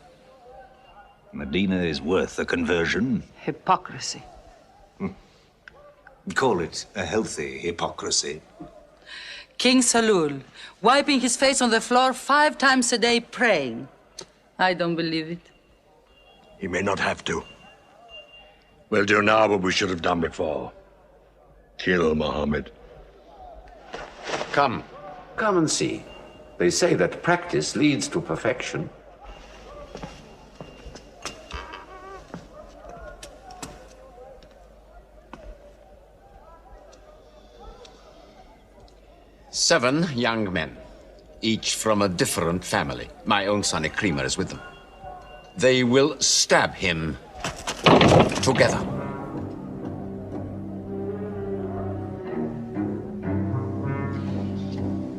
Medina is worth a conversion. Hypocrisy. Call it a healthy hypocrisy. King Salul, wiping his face on the floor 5 times a day, praying. I don't believe it. He may not have to. We'll do now what we should have done before. Kill Muhammad. Come and see. They say that practice leads to perfection. Seven young men, each from a different family. My own son Ikrimah is with them. They will stab him together.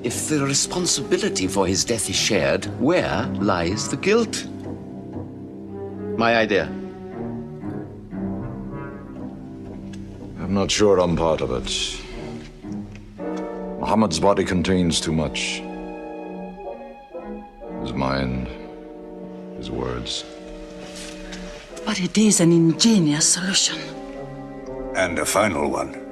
If the responsibility for his death is shared, where lies the guilt? My idea. I'm not sure I'm part of it. Muhammad's body contains too much. His mind, his words. But it is an ingenious solution. And a final one.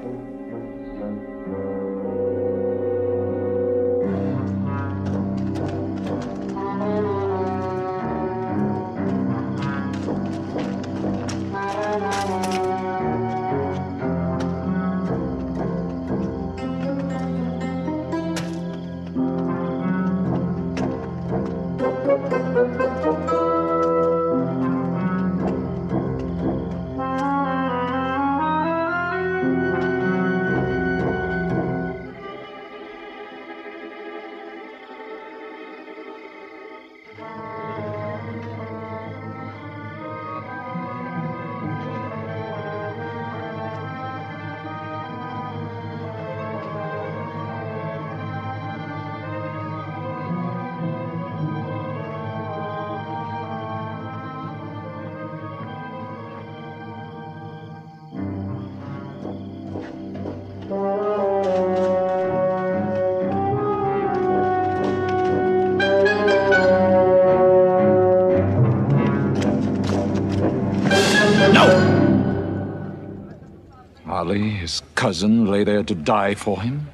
Ali, his cousin, lay there to die for him?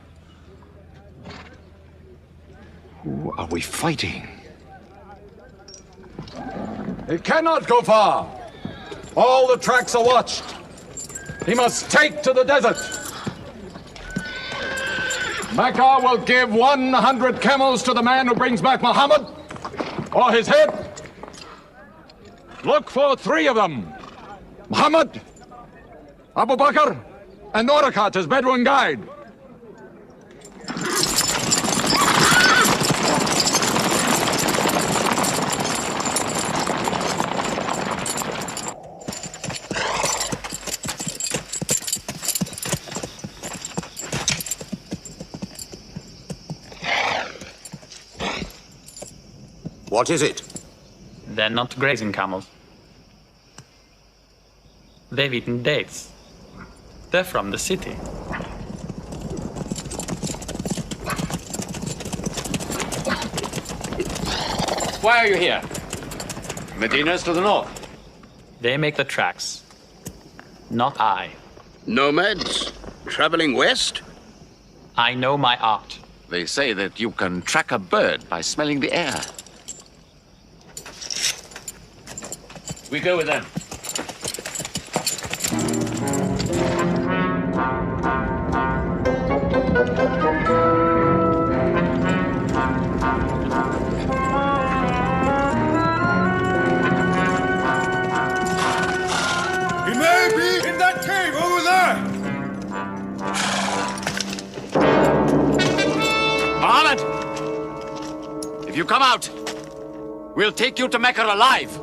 Who are we fighting? He cannot go far. All the tracks are watched. He must take to the desert. Mecca will give 100 camels to the man who brings back Muhammad, or his head. Look for 3 of them. Muhammad, Abu Bakr, and Orakat as Bedouin guide. What is it? They're not grazing camels. They've eaten dates. They're from the city. Why are you here? Medina's to the north. They make the tracks. Not I. Nomads? Traveling west? I know my art. They say that you can track a bird by smelling the air. We go with them. He may be in that cave over there! Muhammad! If you come out, we'll take you to Mecca alive.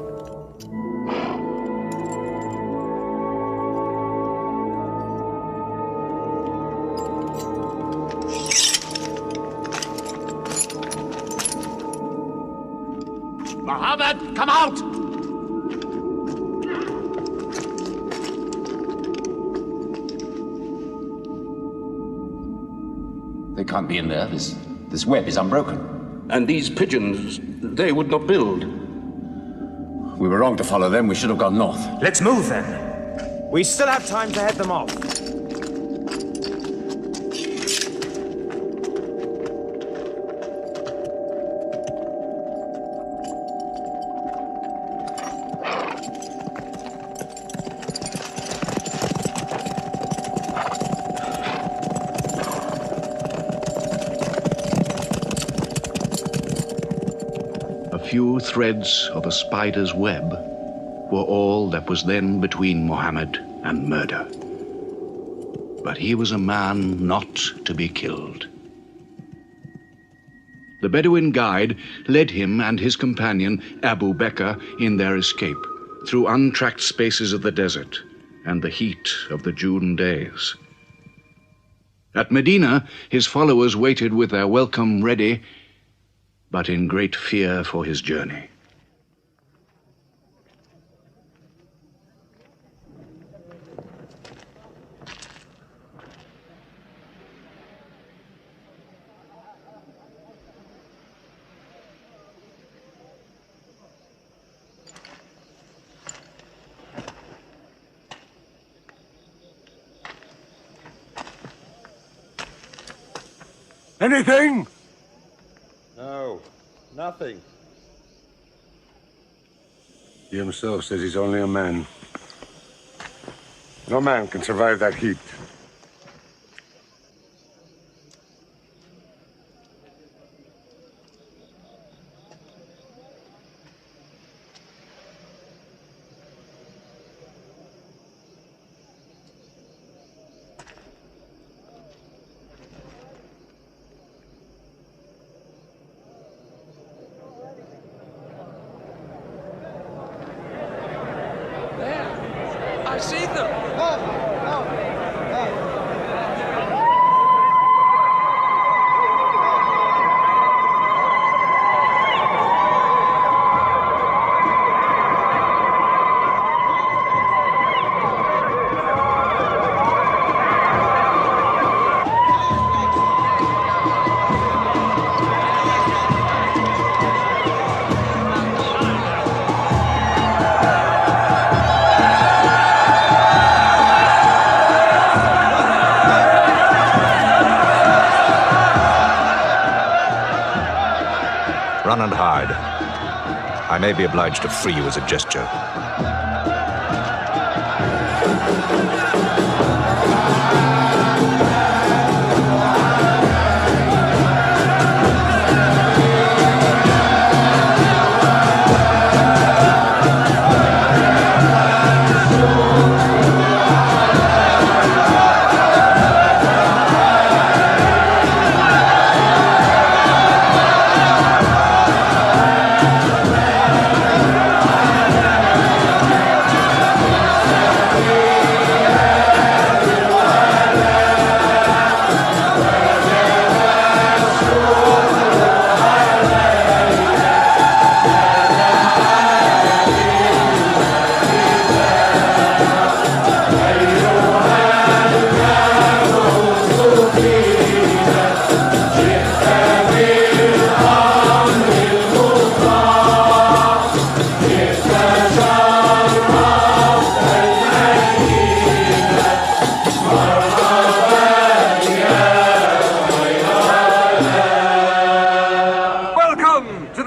Muhammad, come out! They can't be in there. This web is unbroken. And these pigeons, they would not build. We were wrong to follow them. We should have gone north. Let's move then. We still have time to head them off. A few threads of a spider's web were all that was then between Mohammed and murder. But he was a man not to be killed. The Bedouin guide led him and his companion, Abu Bakr, in their escape through untracked spaces of the desert and the heat of the June days. At Medina, his followers waited with their welcome ready, but in great fear for his journey. Anything? No, nothing. He himself says he's only a man. No man can survive that heat. I see them. Run and hide. I may be obliged to free you as a gesture.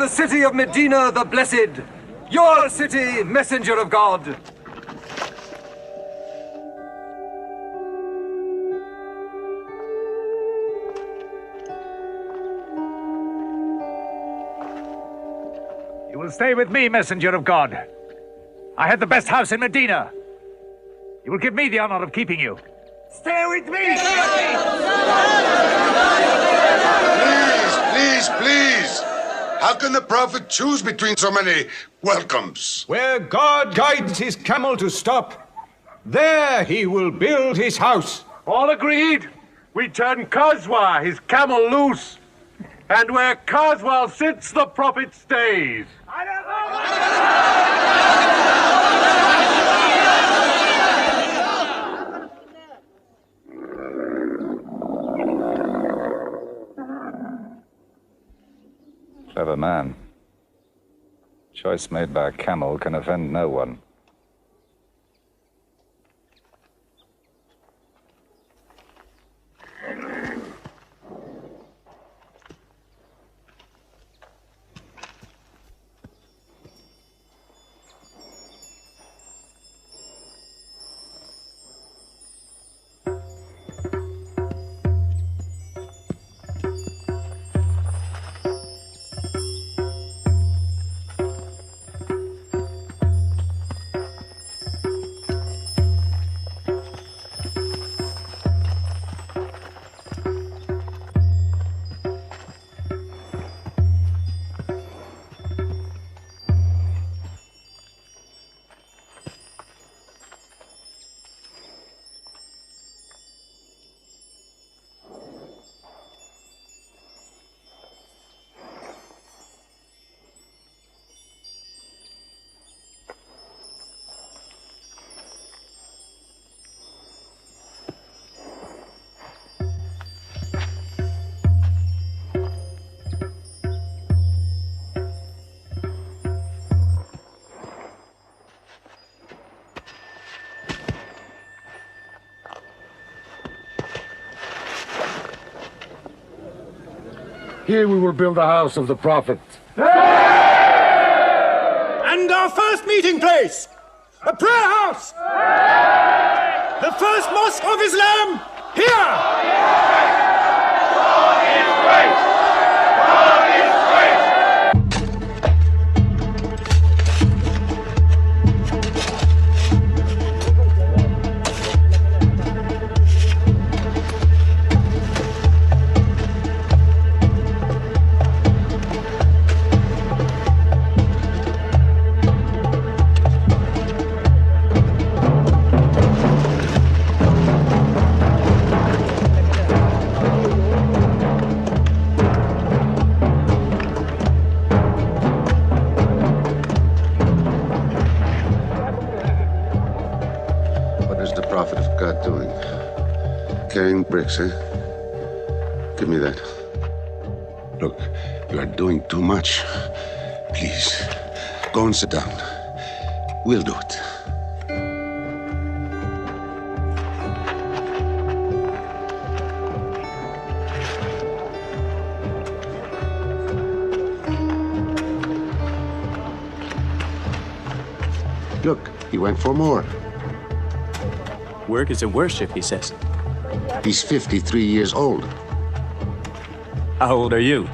City of Medina the Blessed, your city, messenger of God. You will stay with me, messenger of God. I have the best house in Medina. You will give me the honor of keeping you. Stay with me! Please! How can the Prophet choose between so many welcomes? Where God guides his camel to stop, there he will build his house. All agreed? We turn Kazwa, his camel, loose. And where Kazwa sits, the Prophet stays. Clever man. Choice made by a camel can offend no one. Here we will build the house of the Prophet. And our first meeting place, a prayer house. The first mosque of Islam, here. God is great. God is great. carrying bricks, eh? Give me that. Look, you are doing too much. Please, go and sit down. We'll do it. Look, he went for more. Work is a worship, he says. He's 53 years old. How old are you?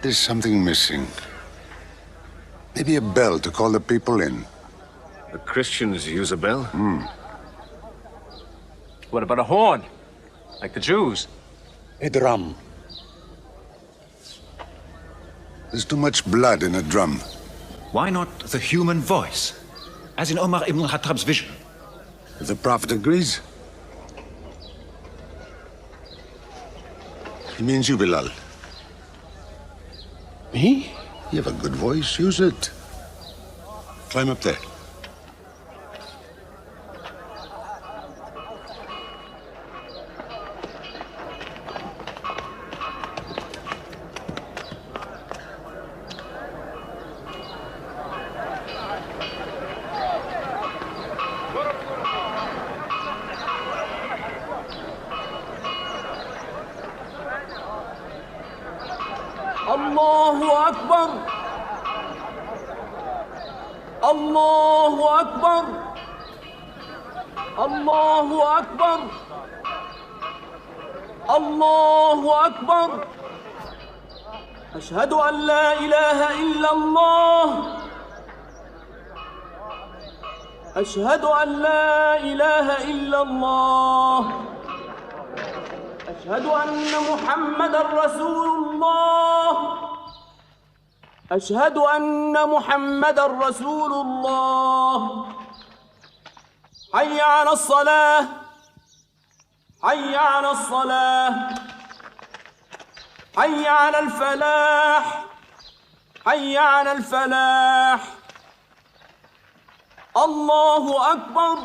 But there's something missing. Maybe a bell to call the people in. The Christians use a bell? What about a horn? Like the Jews? A drum. There's too much blood in a drum. Why not the human voice? As in Omar ibn al-Khattab's vision. If the Prophet agrees. He means you, Bilal. Me? You have a good voice. Use it. Climb up there. الله أكبر الله أكبر الله أكبر الله أكبر أشهد أن لا إله إلا الله أشهد أن لا إله إلا الله أشهد أن محمدًا رسول الله أشهد أن محمدًا رسول الله حي على الصلاة حي على الصلاة حي على الفلاح حي على الفلاح الله أكبر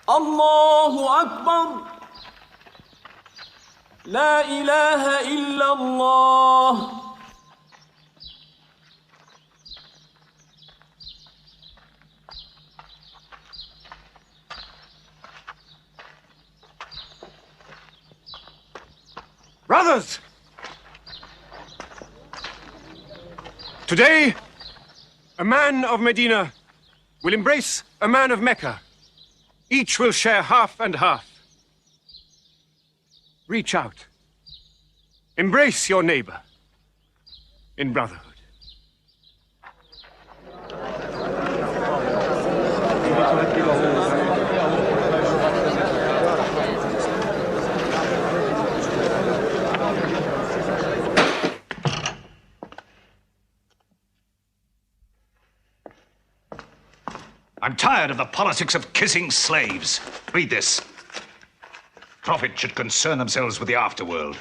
الله أكبر لا إله إلا الله Brothers! Today, a man of Medina will embrace a man of Mecca. Each will share half and half. Reach out. Embrace your neighbor in brotherhood. I'm tired of the politics of kissing slaves. Read this. Prophets should concern themselves with the afterworld.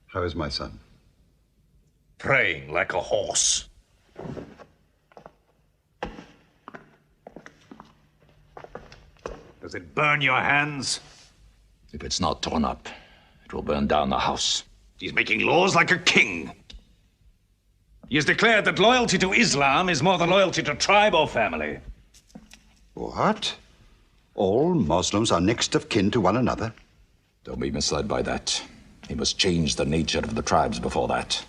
How is my son? Praying like a horse. Does it burn your hands? If it's not torn up, it will burn down the house. He's making laws like a king. He has declared that loyalty to Islam is more than loyalty to tribe or family. What? All Muslims are next of kin to one another? Don't be misled by that. He must change the nature of the tribes before that.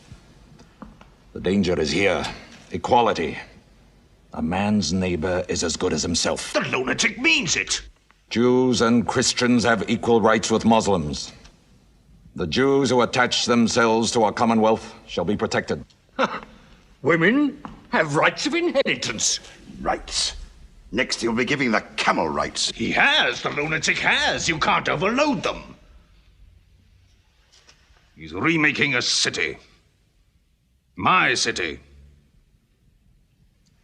The danger is here. Equality. A man's neighbor is as good as himself. The lunatic means it. Jews and Christians have equal rights with Muslims. The Jews who attach themselves to our commonwealth shall be protected. Women have rights of inheritance. Rights? Next he'll be giving the camel rights. He has. The lunatic has. You can't overload them. He's remaking a city. My city.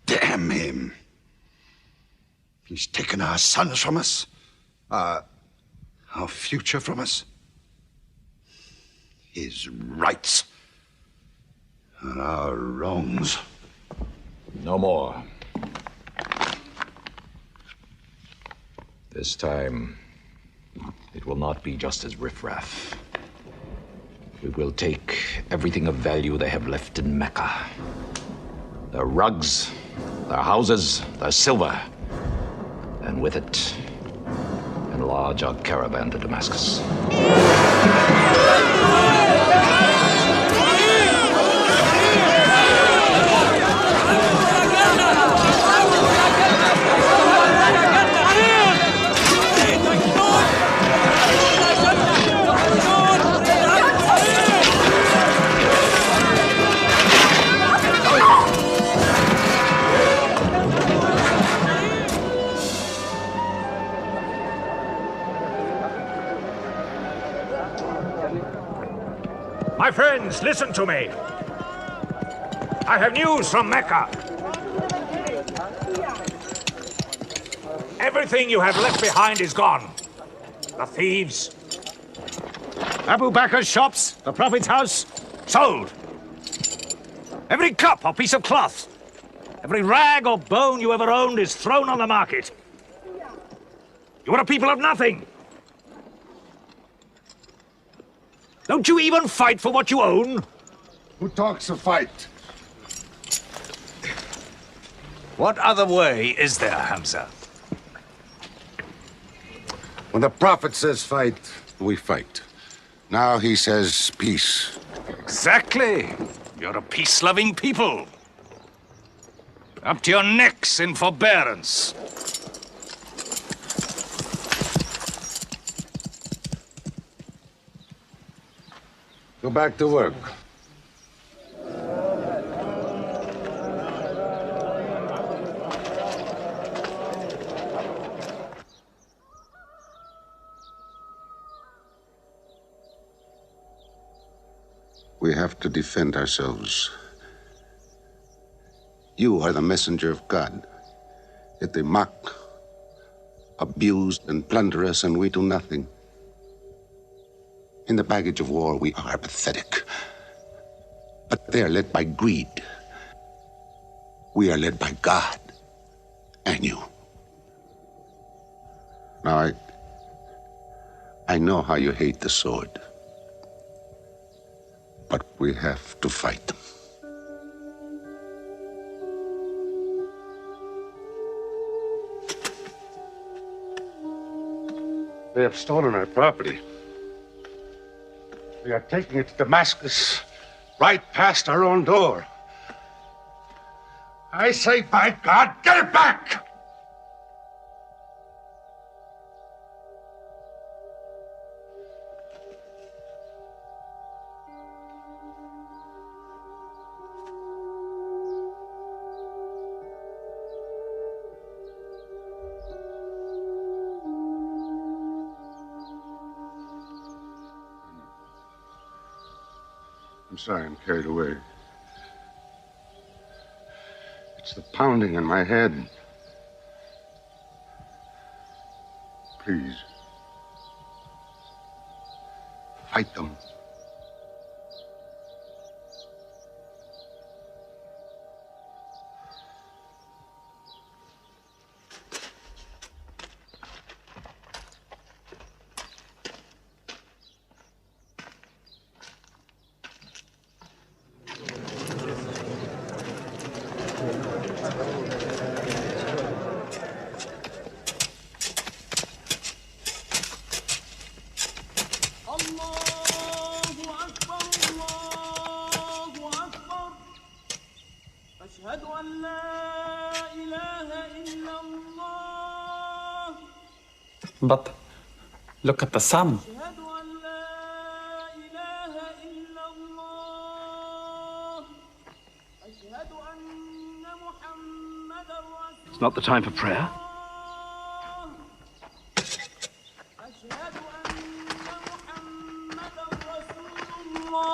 Damn him. He's taken our sons from us. Our future from us. His rights and our wrongs. No more. This time, it will not be just as riffraff. We will take everything of value they have left in Mecca. Their rugs, their houses, their silver. And with it, enlarge our caravan to Damascus. My friends, listen to me. I have news from Mecca. Everything you have left behind is gone. The thieves, Abu Bakr's shops, the Prophet's house, sold. Every cup or piece of cloth, every rag or bone you ever owned is thrown on the market. You are a people of nothing. Don't you even fight for what you own? Who talks of fight? What other way is there, Hamza? When the Prophet says fight, we fight. Now he says peace. Exactly. You're a peace-loving people. Up to your necks in forbearance. Go back to work. We have to defend ourselves. You are the messenger of God. Yet they mock, abuse, and plunder us, and we do nothing. In the baggage of war, we are pathetic. But they are led by greed. We are led by God and you. Now, I know how you hate the sword. But we have to fight them. They have stolen our property. We are taking it to Damascus, right past our own door. I say, by God, get it back! I'm sorry, I'm carried away. It's the pounding in my head. Please. Fight them. أشهد أن لا إله إلا الله. But look at the sun. أشهد أن لا إله إلا الله. أشهد أن محمدا رسول It's not the time for prayer. أشهد أن محمدا رسول الله.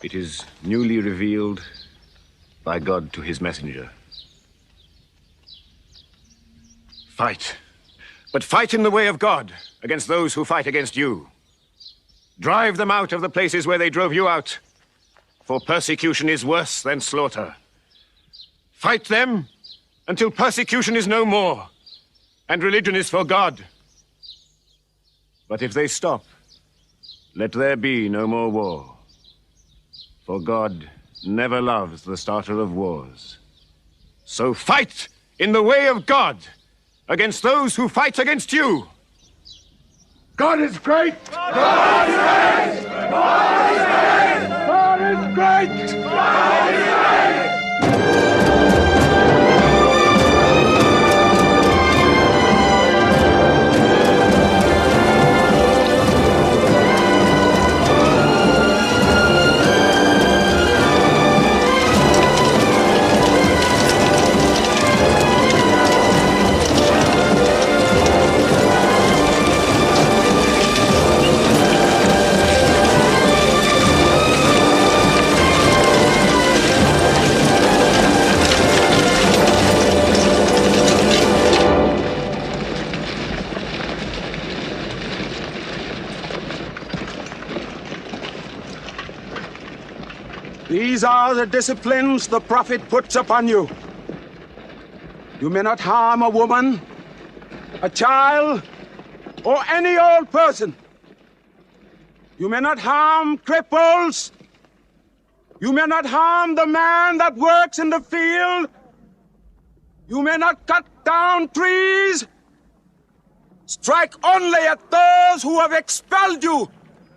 It is newly revealed by God to his messenger. Fight. But fight in the way of God against those who fight against you. Drive them out of the places where they drove you out, for persecution is worse than slaughter. Fight them until persecution is no more, and religion is for God. But if they stop, let there be no more war. For God never loves the starter of wars. So fight in the way of God against those who fight against you. God is great! God is great! God is great! God is great! God is great! These are the disciplines the Prophet puts upon you. You may not harm a woman, a child, or any old person. You may not harm cripples. You may not harm the man that works in the field. You may not cut down trees. Strike only at those who have expelled you,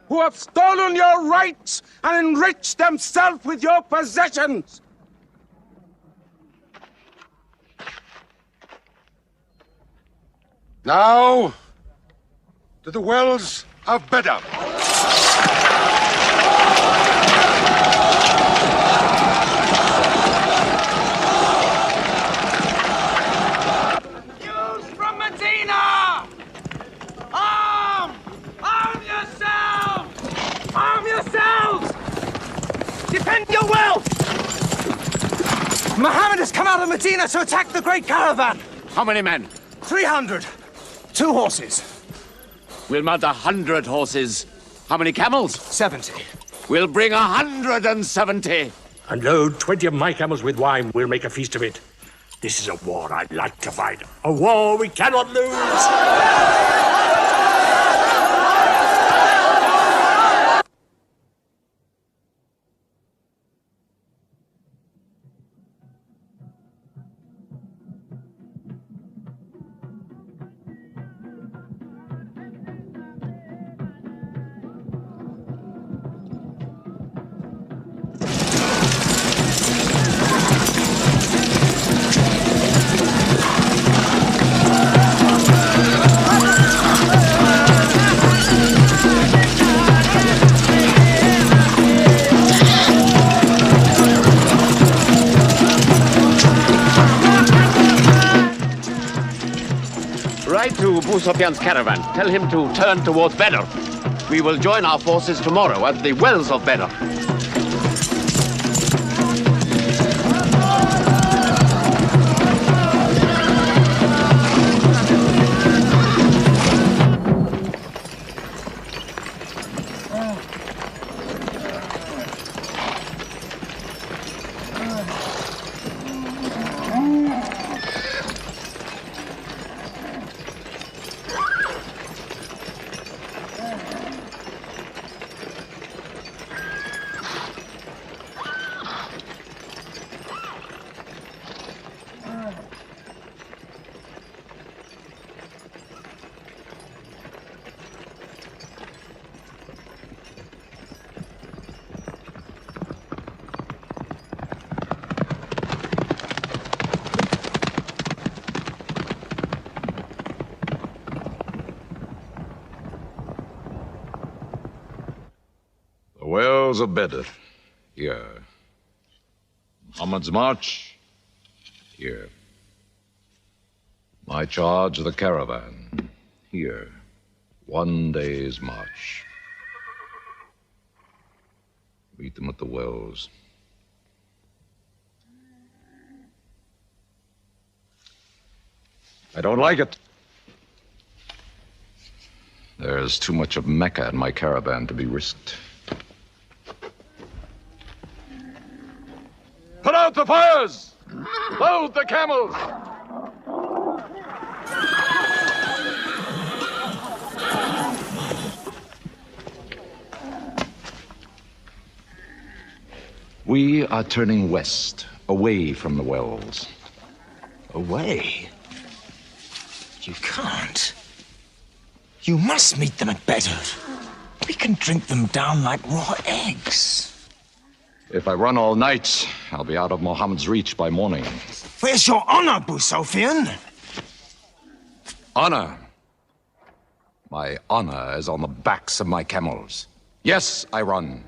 who have stolen your rights and enriched themselves with your possessions. Now, to the wells of Bedab. Youths from Medina! Arm! Arm yourselves! Arm yourselves! Defend your wealth! Muhammad has come out of Medina to attack the great caravan. How many men? 300. 2 horses. We'll mount 100 horses. How many camels? 70. We'll bring 170. And load 20 of my camels with wine. We'll make a feast of it. This is a war I'd like to fight. A war we cannot lose. Write to Abu Sufyan's caravan. Tell him to turn towards Badr. We will join our forces tomorrow at the wells of Badr. Wells of Badr. Here. Muhammad's march. Here. My charge of the caravan. Here. 1 day's march. Meet them at the wells. I don't like it. There's too much of Mecca in my caravan to be risked. Put out the fires! Load the camels! We are turning west, away from the wells. Away? You can't. You must meet them at Badr. We can drink them down like raw eggs. If I run all night, I'll be out of Muhammad's reach by morning. Where's your honor, Abu Sufyan? Honor? My honor is on the backs of my camels. Yes, I run.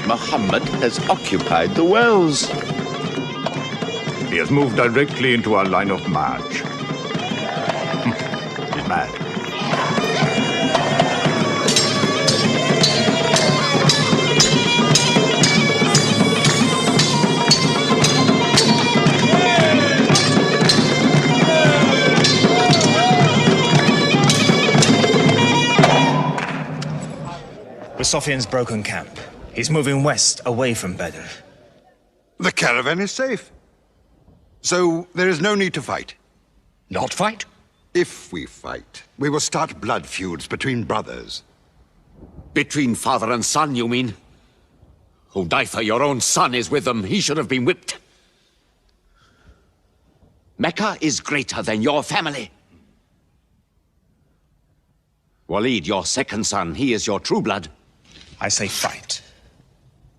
Muhammad has occupied the wells. He has moved directly into our line of march. He's mad. Sufyan's broken camp. He's moving west, away from Badr. The caravan is safe. So there is no need to fight. Not fight? If we fight, we will start blood feuds between brothers. Between father and son, you mean? Hudayfa, your own son, is with them. He should have been whipped. Mecca is greater than your family. Walid, your second son, he is your true blood. I say fight.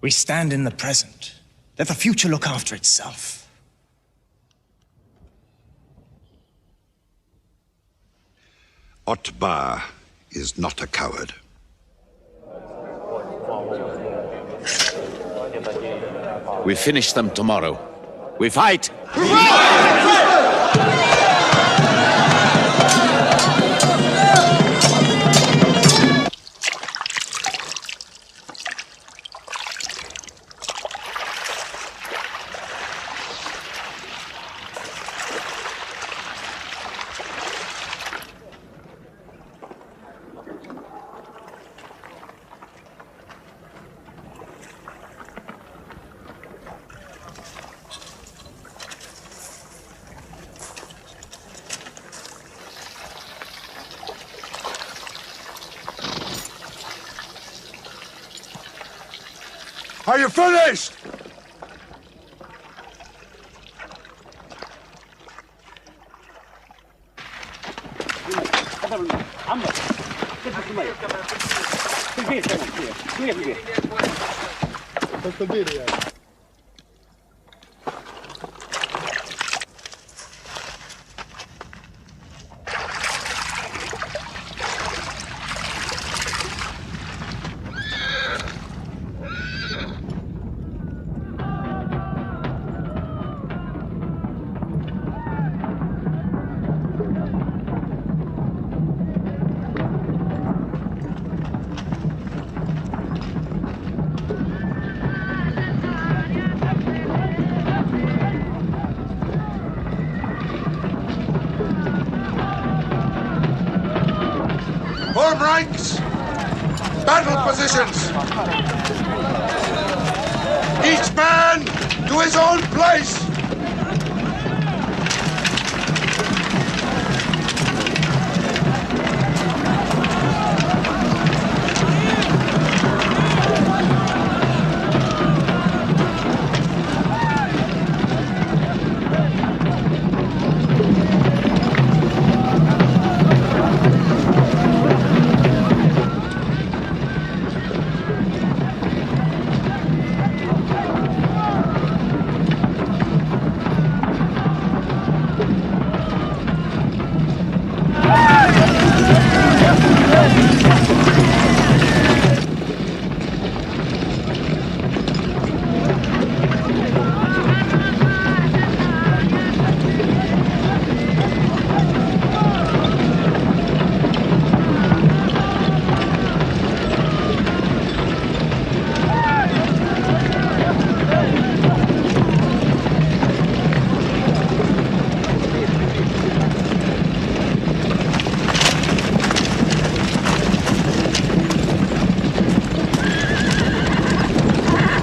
We stand in the present. Let the future look after itself. Otbah is not a coward. We finish them tomorrow. We fight! Are you finished? Form ranks! Battle positions! Each man to his own place!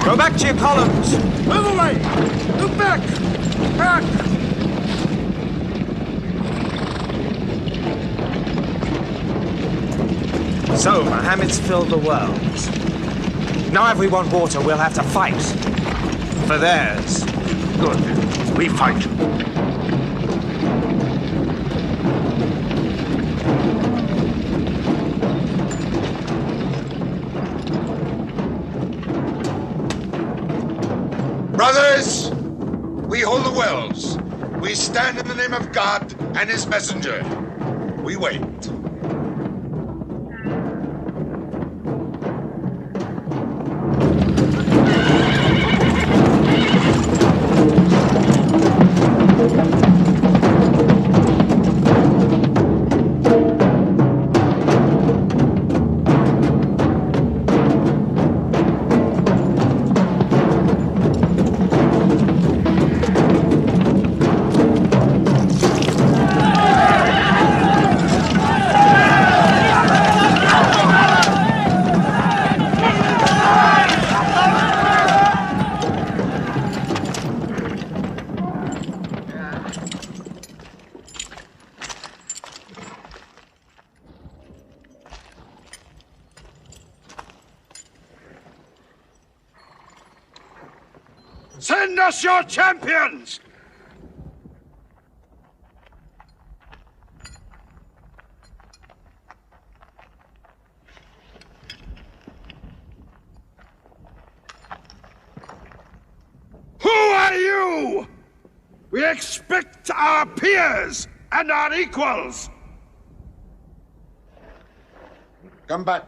Go back to your columns! Move away! Look back! Back! So, Mohammed's filled the world. Now if we want water, we'll have to fight. For theirs. Good. We fight. Brothers, we hold the wells. We stand in the name of God and his messenger. We wait. Send us your champions! Who are you? We expect our peers and our equals. Come back.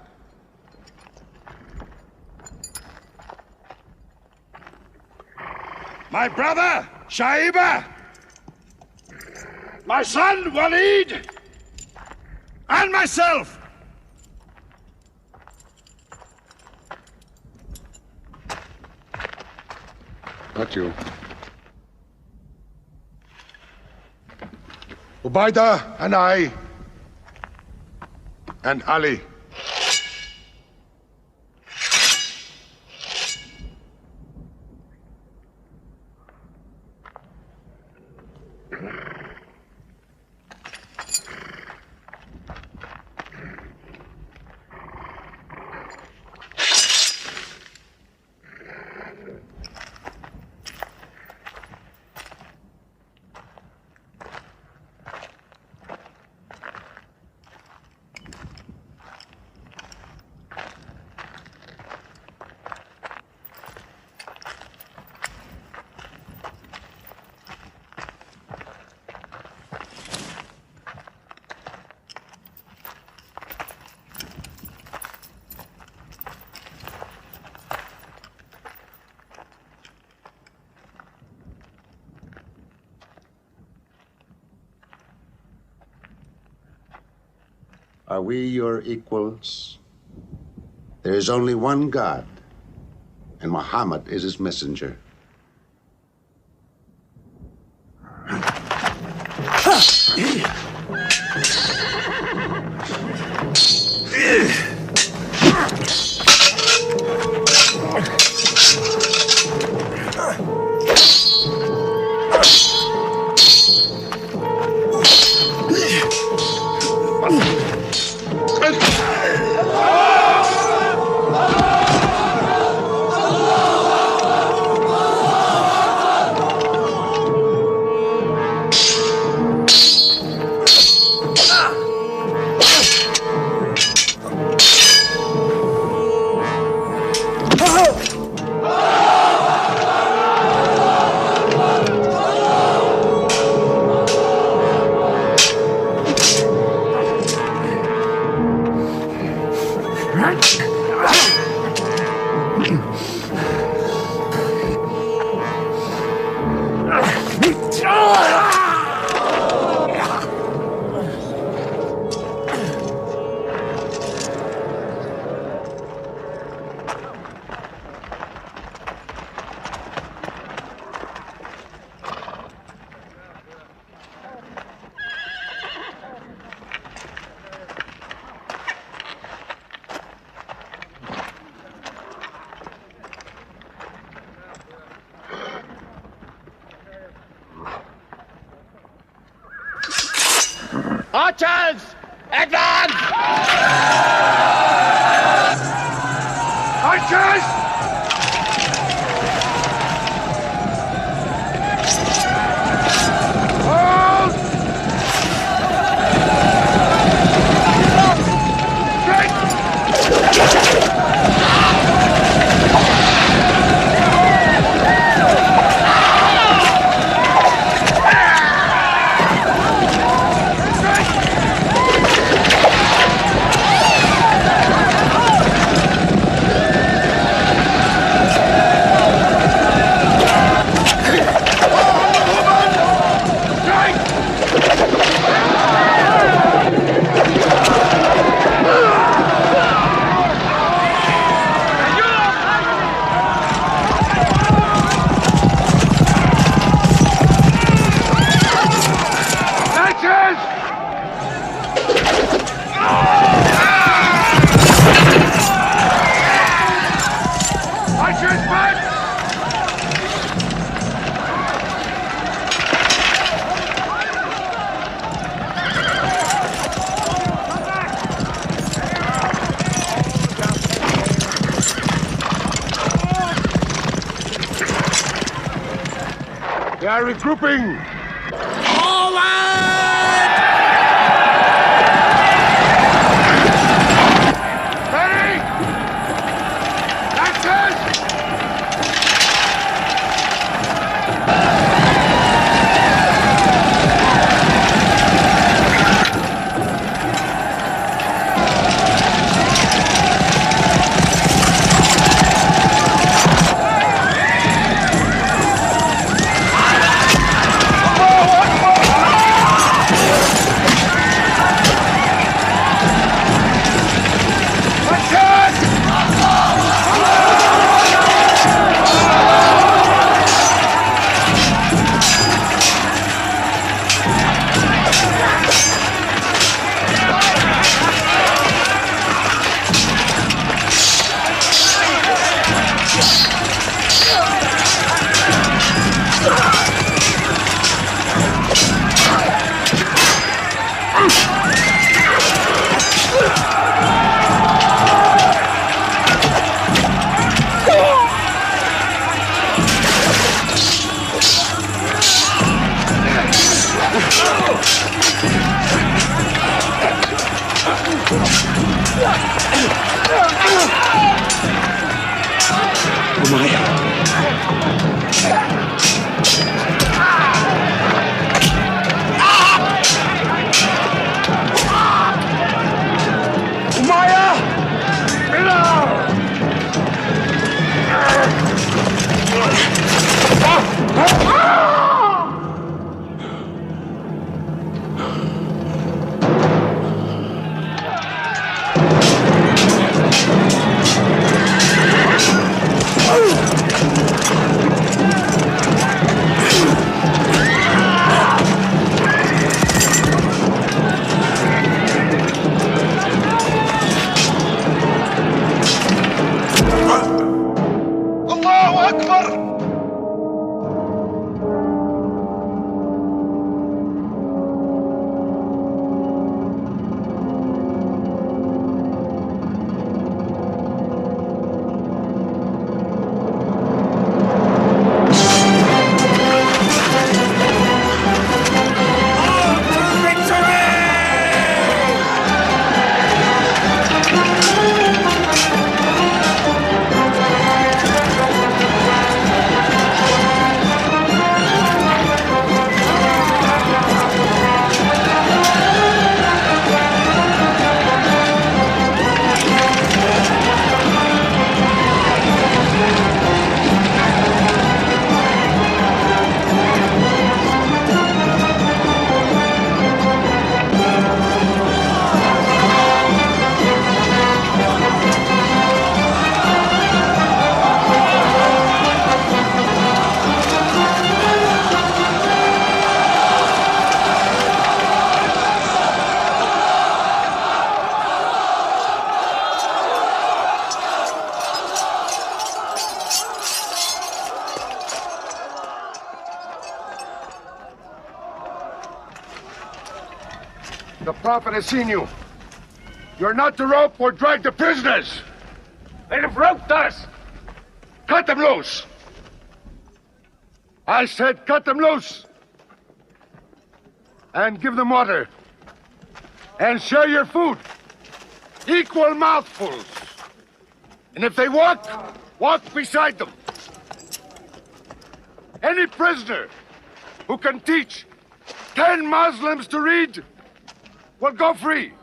My brother, Shaiba. My son, Walid. And myself. Not you. Ubaidah and I, and Ali. Are we your equals? There is only one God, and Muhammad is his messenger. Archers! Advance! Archers! Hold! They are regrouping! Ready! That's it! The Prophet has seen you. You're not to rope or drag the prisoners. They have roped us. Cut them loose. I said cut them loose. And give them water. And share your food. Equal mouthfuls. And if they walk, walk beside them. Any prisoner who can teach 10 Muslims to read will go free.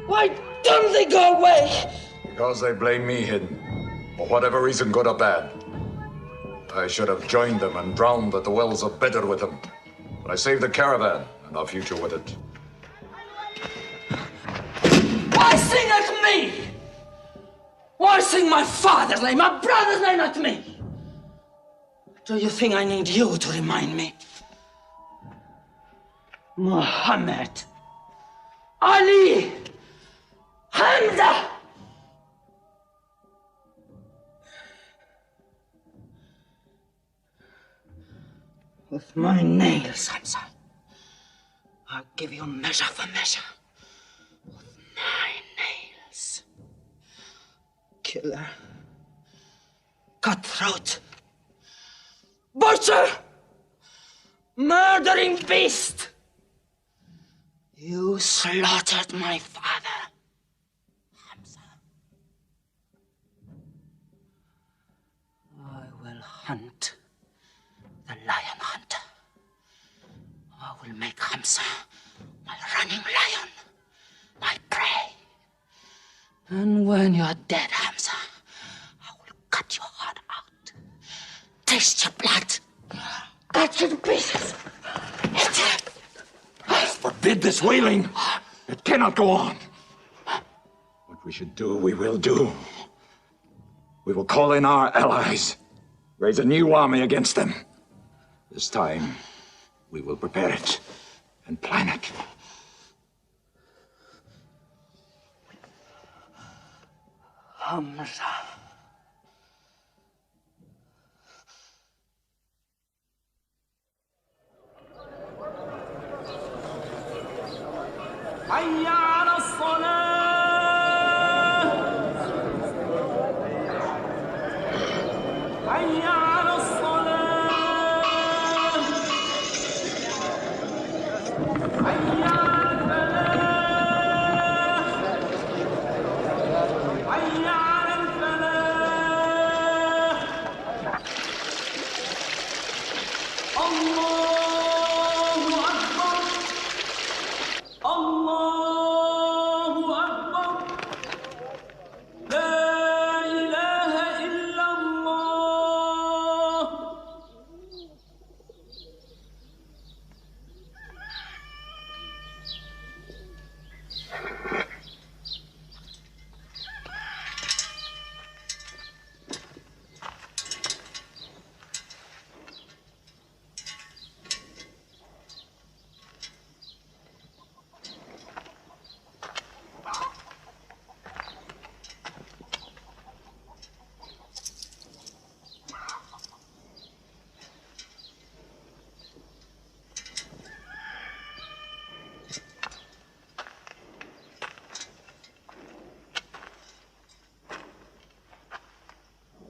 Why don't they go away? Because they blame me, Hidden. For whatever reason, good or bad. I should have joined them and drowned at the wells of Bedr with them. But I saved the caravan and our future with it. Why sing at me? Why sing my father's name, my brother's name at me? Do you think I need you to remind me? Muhammad, Ali, Hamza! With my nails, Hamza, I'll give you measure for measure. With my nails. Killer. Cutthroat. Butcher! Murdering beast! You slaughtered my father, Hamza. I will hunt the lion hunter. I will make Hamza my running lion, my prey. And when you're dead, Hamza, I will cut your heart out, taste your blood, cut you to pieces, eat it. Forbid this wailing. It cannot go on. What we should do, we will do. We will call in our allies, raise a new army against them. This time, we will prepare it and plan it. Hamza. حي على الصلاة حي على الصلاة حي على الفلاح حي على الفلاح الله أكبر الله أكبر لا إله إلا الله.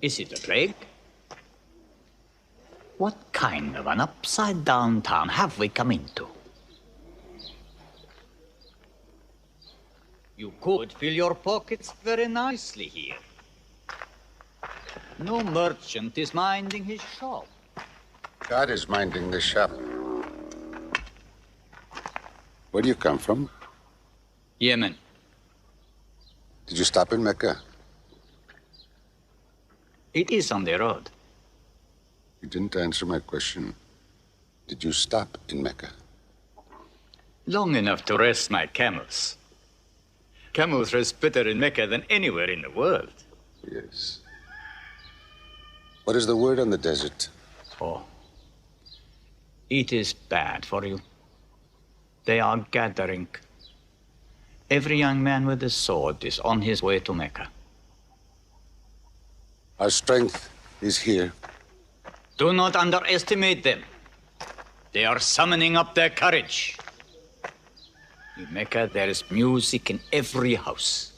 Is it a plague? What kind of an upside-down town have we come into? You could fill your pockets very nicely here. No merchant is minding his shop. God is minding this shop. Where do you come from? Yemen. Did you stop in Mecca? It is on the road. You didn't answer my question. Did you stop in Mecca? Long enough to rest my camels. Camels rest better in Mecca than anywhere in the world. Yes. What is the word on the desert? Oh. It is bad for you. They are gathering. Every young man with a sword is on his way to Mecca. Our strength is here. Do not underestimate them. They are summoning up their courage. In Mecca, there is music in every house.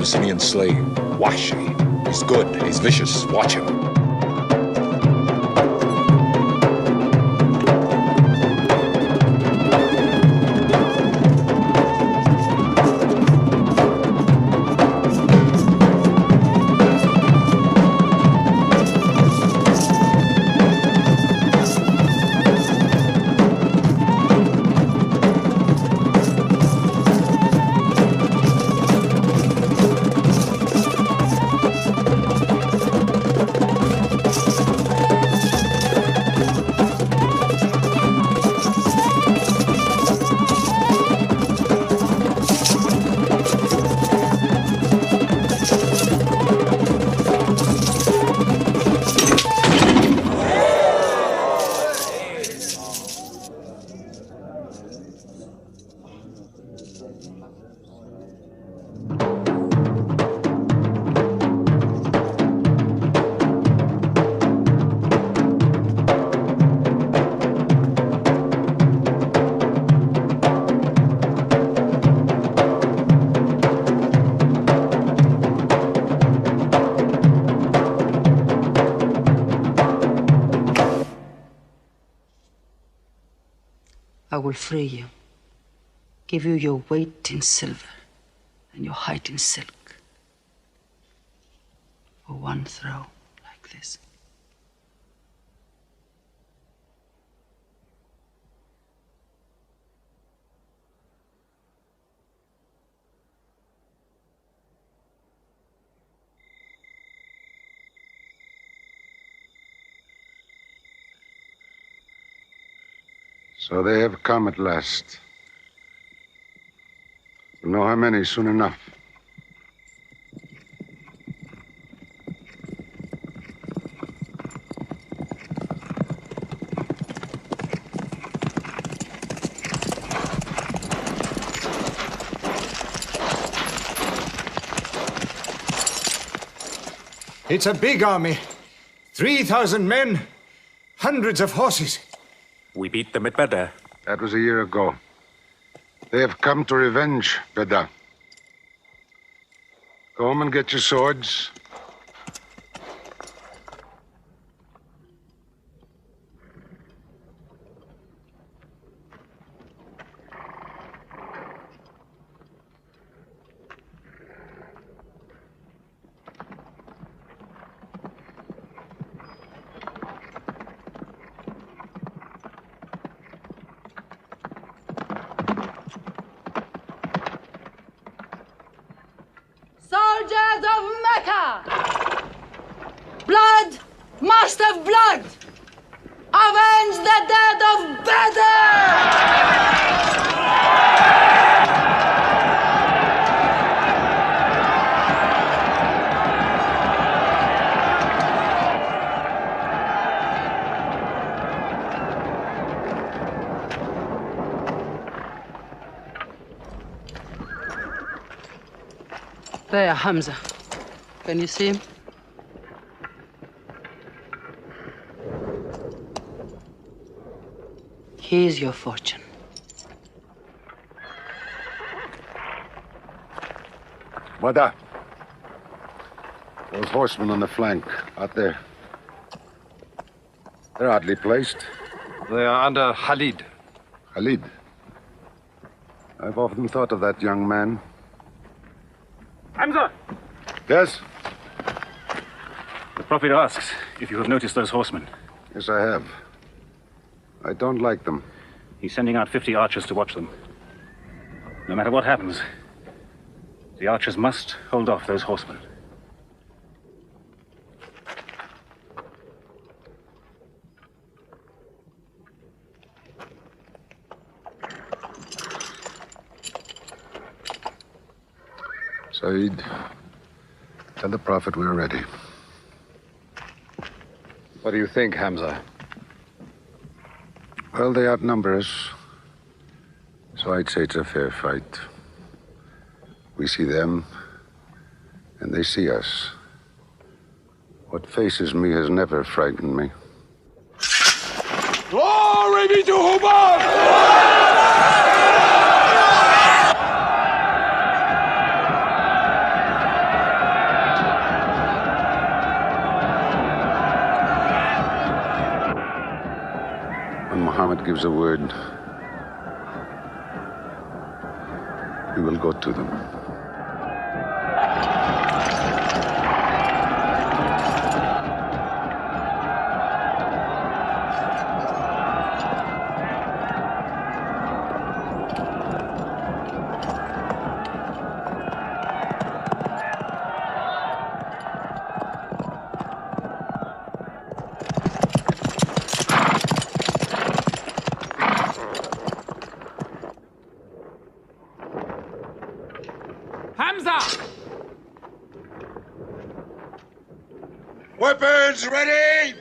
Abyssinian slave, Washi. He's good, he's vicious. Watch him. I will free you, give you your weight in silver and your height in silk for one throw like this. So they have come at last. We'll know how many soon enough. It's a big army. 3,000 men, hundreds of horses. We beat them at Badr. That was a year ago. They have come to revenge, Badr. Go home and get your swords. Soldiers of Mecca! Blood must have blood! Avenge the dead of Badr! There, Hamza. Can you see him? Here's your fortune. Badr. Those horsemen on the flank, out there. They're oddly placed. They are under Khalid. Khalid? I've often thought of that young man. Hamza! Yes? The Prophet asks if you have noticed those horsemen. Yes, I have. I don't like them. He's sending out 50 archers to watch them. No matter what happens, the archers must hold off those horsemen. Saeed, tell the Prophet we're ready. What do you think, Hamza? Well, they outnumber us, so I'd say it's a fair fight. We see them, and they see us. What faces me has never frightened me. Glory be to Hubbard! a word, we will go to them. Weapons ready!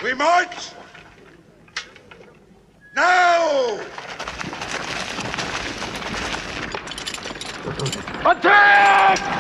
We march! Now! Attack!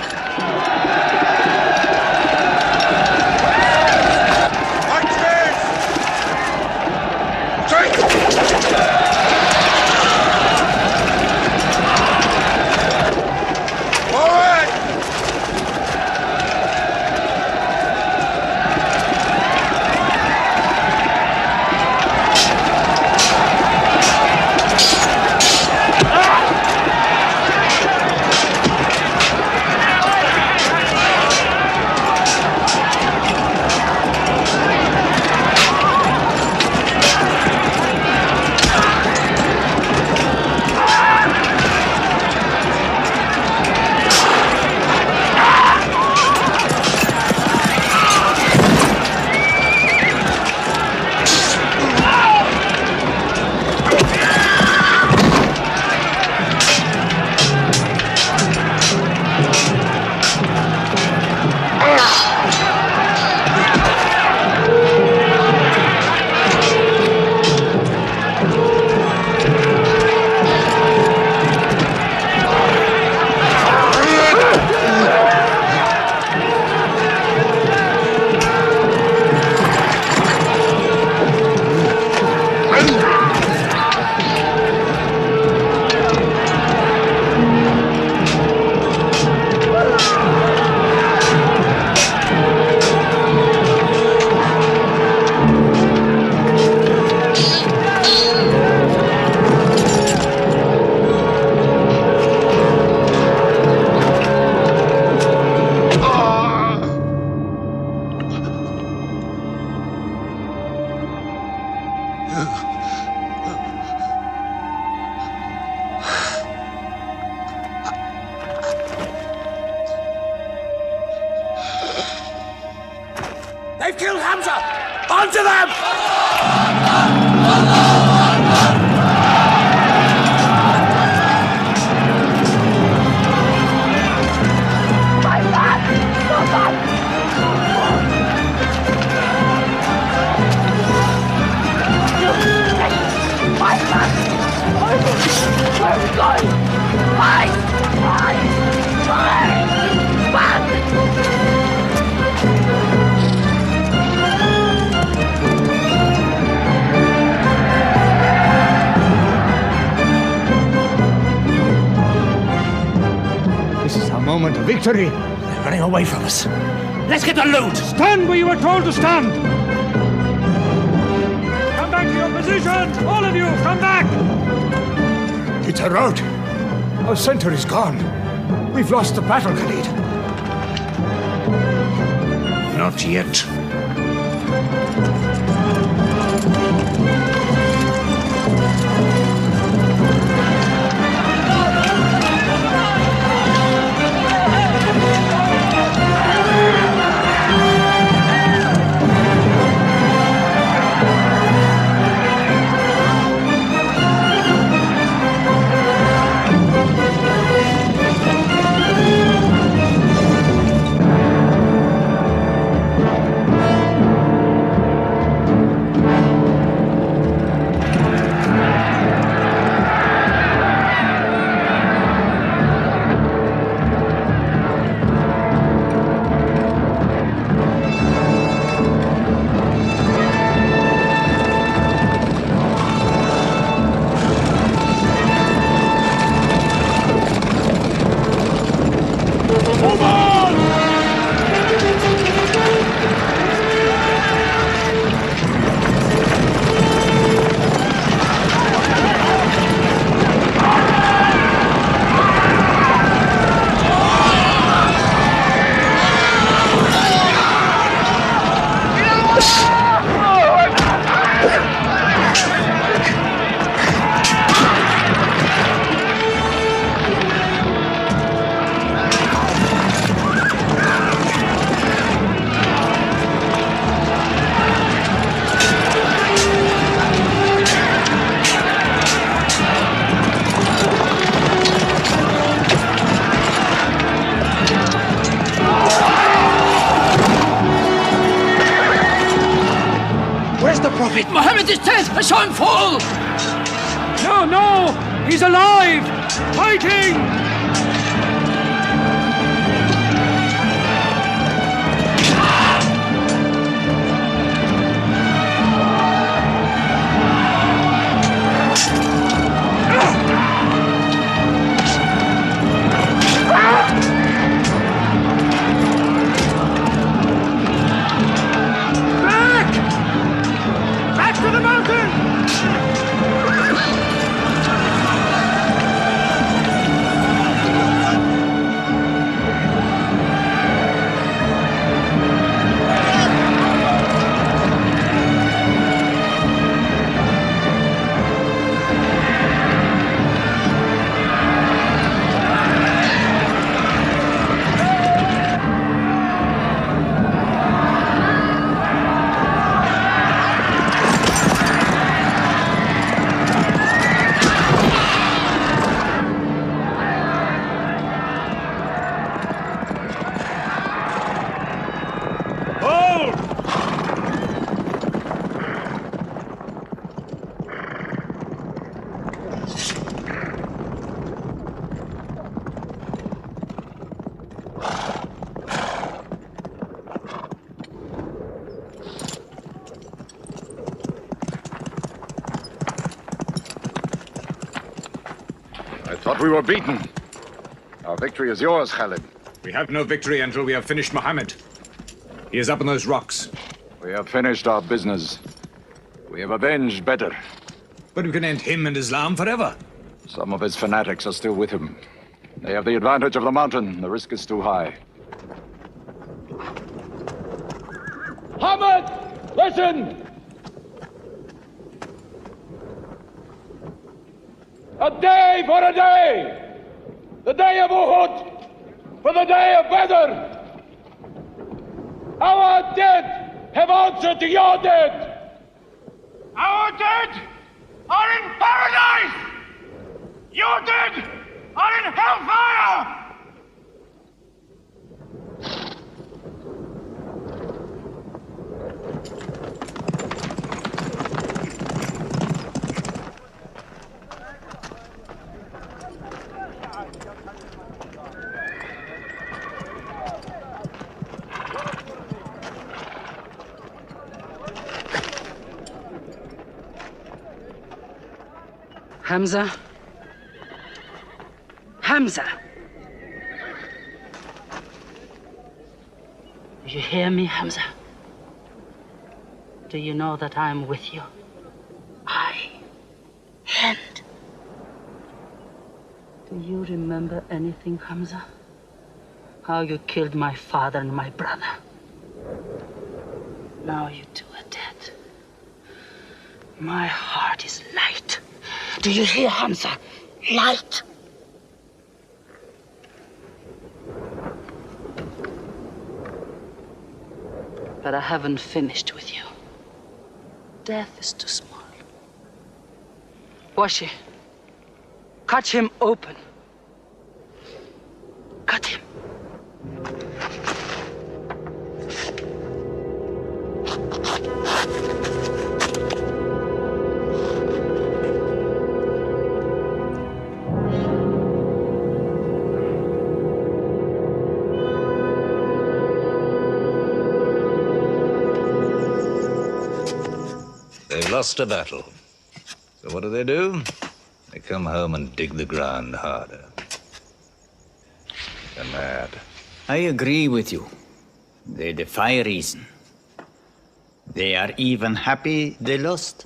They've killed Hamza! Onto them! This is our moment of victory. They're running away from us. Let's get the loot! Stand where you were told to stand! Come back to your positions! All of you, come back! It's a rout. Our center is gone. We've lost the battle, Khalid. Not yet. dead! I saw him fall! No, no! He's alive! Fighting! Back to the mountain! I thought we were beaten. Our victory is yours, Khalid. We have no victory until we have finished Muhammad. He is up on those rocks. We have finished our business. We have avenged Bedr. But we can end him and Islam forever. Some of his fanatics are still with him. They have the advantage of the mountain. The risk is too high. Muhammad, listen! A day for a day! The day of Uhud for the day of Badr! Our dead have answered to your dead! Our dead are in paradise! Your dead are in hellfire! Hamza? Hamza! Do you hear me, Hamza? Do you know that I'm with you? And do you remember anything, Hamza? How you killed my father and my brother? Now you two are dead. My heart is light. Do you hear, Hamza? Light. But I haven't finished with you. Death is too small. Washi, cut him open. Cut him. They've lost a battle. So what do? They come home and dig the ground harder. They're mad. I agree with you. They defy reason. They are even happy they lost.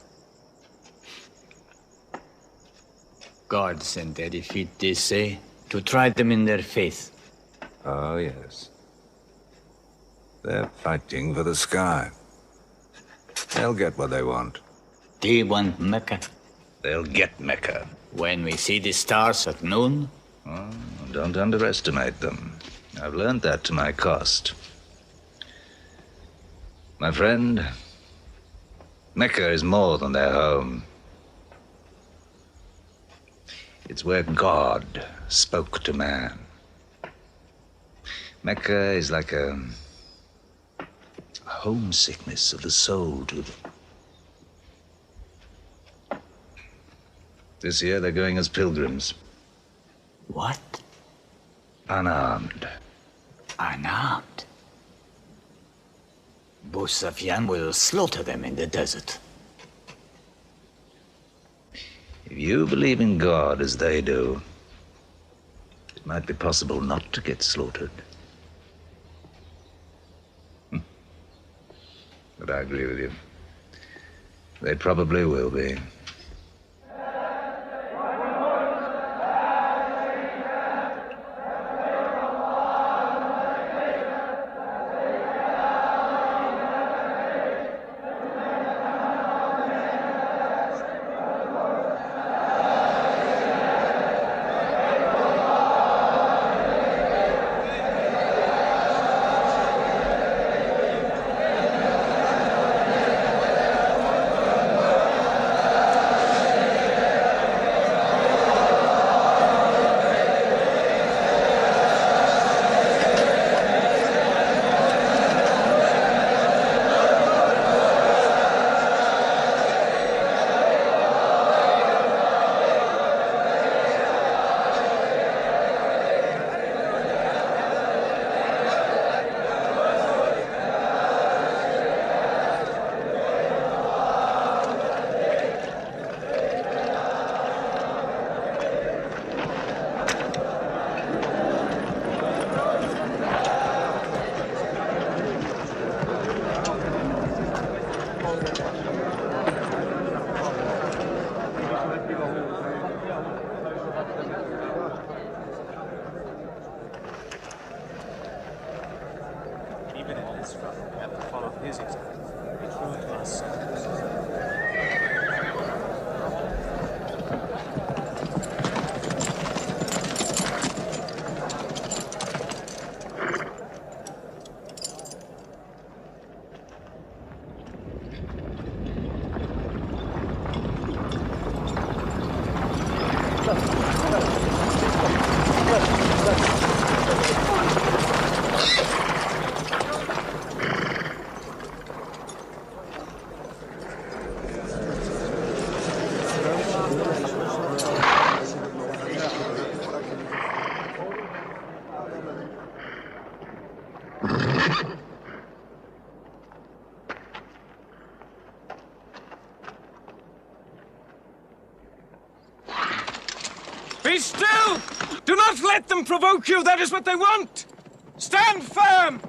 God sent their defeat, they say, to try them in their faith. Oh, yes. They're fighting for the sky. They'll get what they want. They want Mecca. They'll get Mecca. When we see the stars at noon? Oh, don't underestimate them. I've learned that to my cost. My friend, Mecca is more than their home. It's where God spoke to man. Mecca is like a homesickness of the soul to them. This year they're going as pilgrims. What? Unarmed. Unarmed? Abu Sufyan will slaughter them in the desert. If you believe in God as they do, it might be possible not to get slaughtered. But I agree with you. They probably will be. Be still! Do not let them provoke you! That is what they want! Stand firm!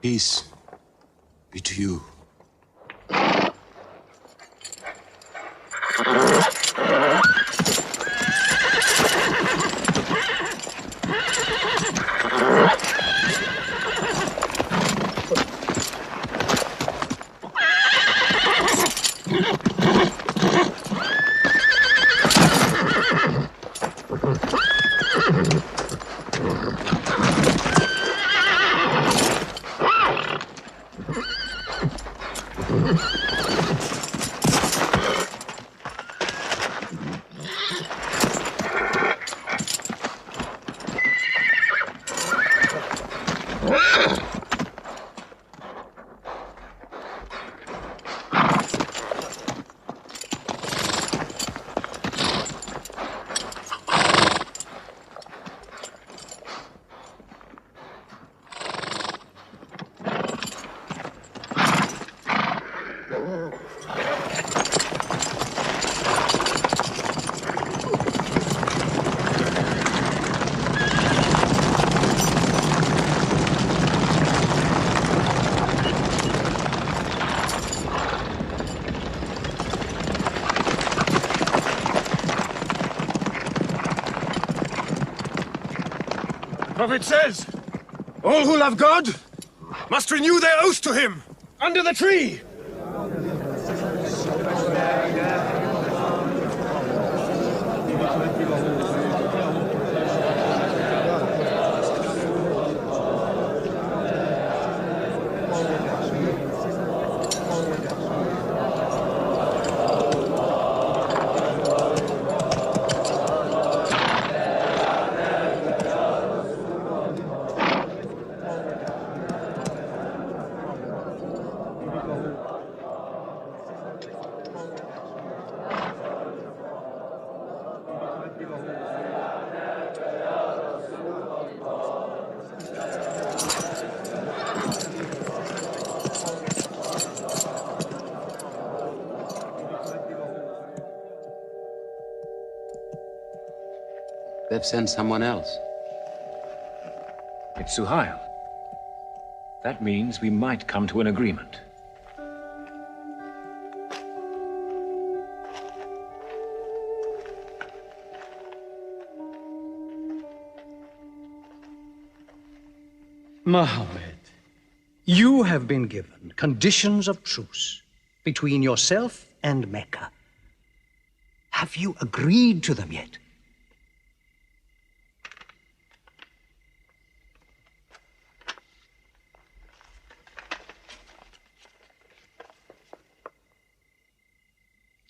Peace be to you. The prophet says, all who love God must renew their oath to him under the tree. They've sent someone else. It's Suhail. That means we might come to an agreement. Mohammed, you have been given conditions of truce between yourself and Mecca. Have you agreed to them yet?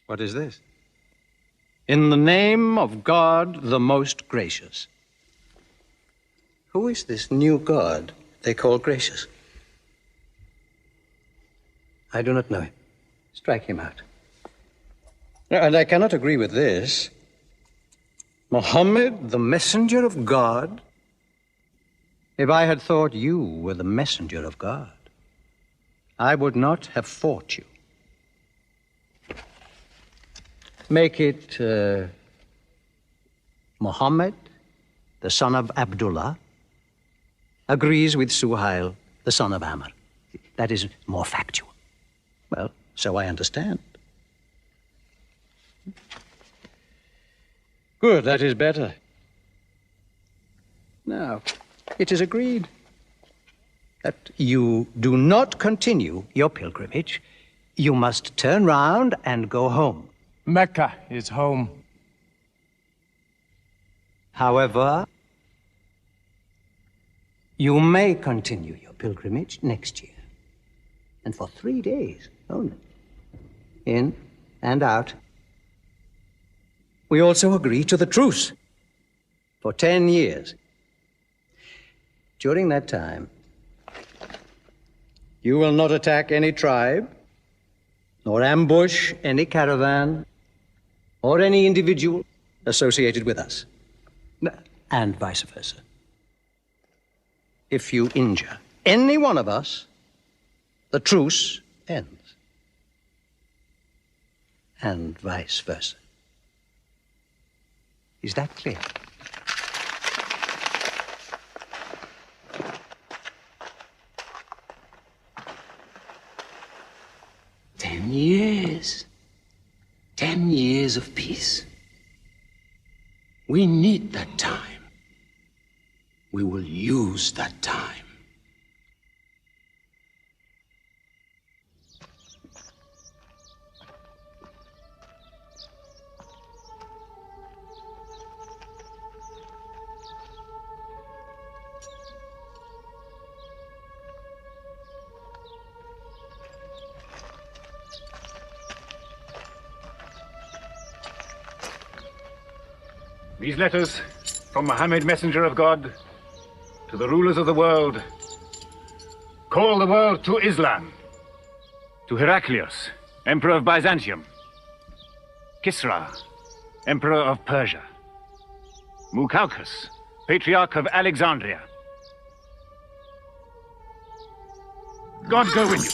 What is this? In the name of God, the most gracious. Who is this new God they call gracious? I do not know him. Strike him out. And I cannot agree with this. Muhammad, the messenger of God? If I had thought you were the messenger of God, I would not have fought you. Make it Muhammad, the son of Abdullah, agrees with Suhail, the son of Amr. That is more factual. Well, so I understand. Good, that is better. Now, it is agreed that you do not continue your pilgrimage. You must turn round and go home. Mecca is home. However, you may continue your pilgrimage next year, and for 3 days only, in and out. We also agree to the truce for 10 years. During that time, you will not attack any tribe, nor ambush any caravan, or any individual associated with us, and vice versa. If you injure any one of us, the truce ends, and vice versa. Is that clear? Years. 10 years of peace. We need that time. We will use that time. These letters from Muhammad, messenger of God, to the rulers of the world, call the world to Islam, to Heraclius, emperor of Byzantium, Kisra, emperor of Persia, Mukaukos, patriarch of Alexandria. God go with you.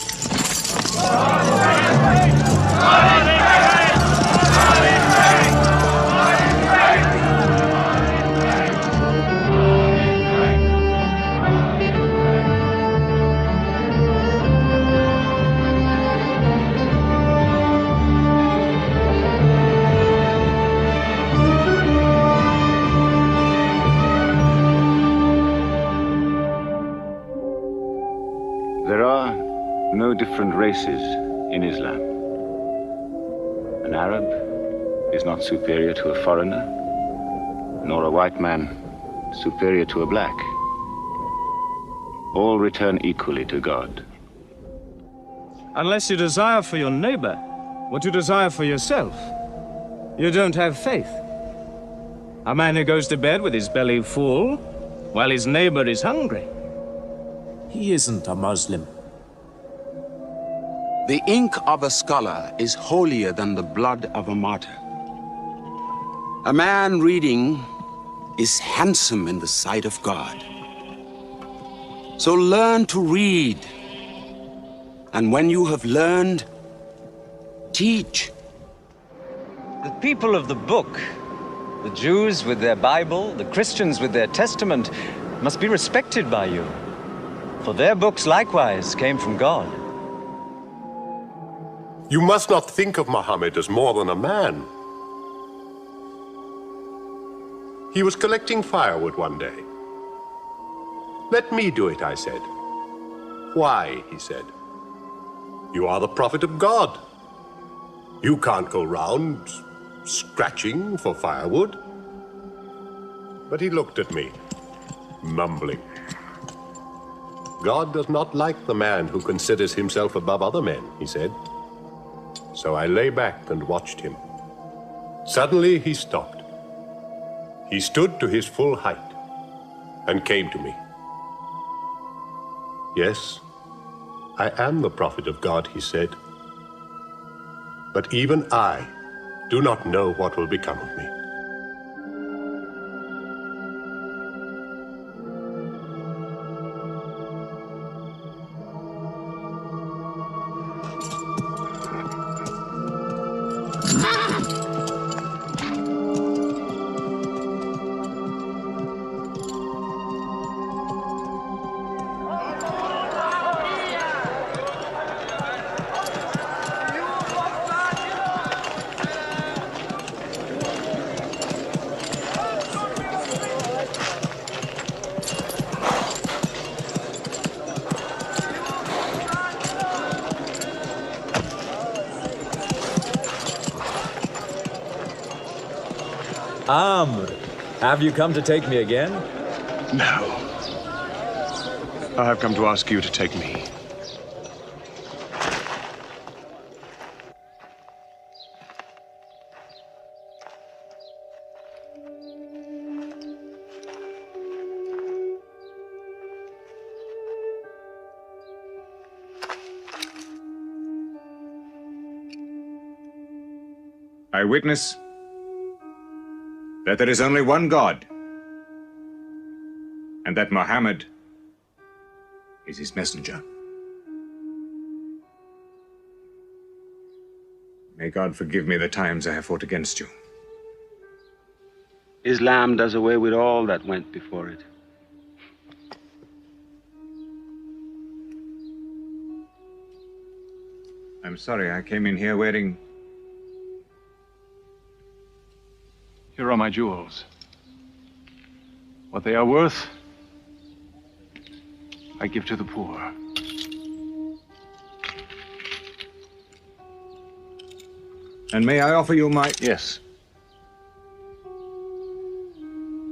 There are no different races in Islam. An Arab is not superior to a foreigner, nor a white man superior to a black. All return equally to God. Unless you desire for your neighbor what you desire for yourself, you don't have faith. A man who goes to bed with his belly full, while his neighbor is hungry. He isn't a Muslim. The ink of a scholar is holier than the blood of a martyr. A man reading is handsome in the sight of God. So learn to read. And when you have learned, teach. The people of the book, the Jews with their Bible, the Christians with their Testament, must be respected by you. For their books likewise came from God. You must not think of Muhammad as more than a man. He was collecting firewood one day. Let me do it, I said. Why, he said. You are the prophet of God. You can't go round scratching for firewood. But he looked at me, mumbling. God does not like the man who considers himself above other men, he said. So I lay back and watched him. Suddenly he stopped. He stood to his full height and came to me. Yes, I am the prophet of God, he said. But even I do not know what will become of me. Amr, have you come to take me again? No. I have come to ask you to take me. I witness that there is only one God, and that Muhammad is his messenger. May God forgive me the times I have fought against you. Islam does away with all that went before it. I'm sorry, I came in here wearing... Here are my jewels. What they are worth, I give to the poor. And may I offer you my... Yes.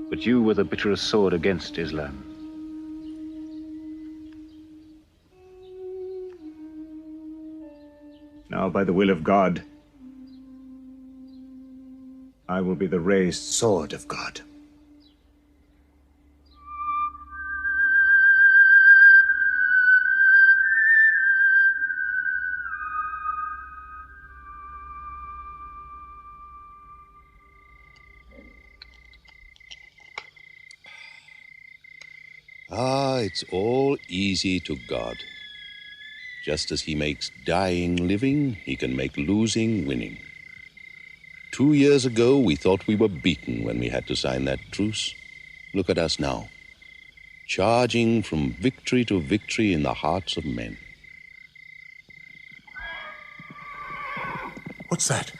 But you were the bitterest sword against Islam. Now, by the will of God, I will be the raised sword of God. It's all easy to God. Just as he makes dying living, he can make losing winning. 2 years ago, we thought we were beaten when we had to sign that truce. Look at us now, charging from victory to victory in the hearts of men. What's that?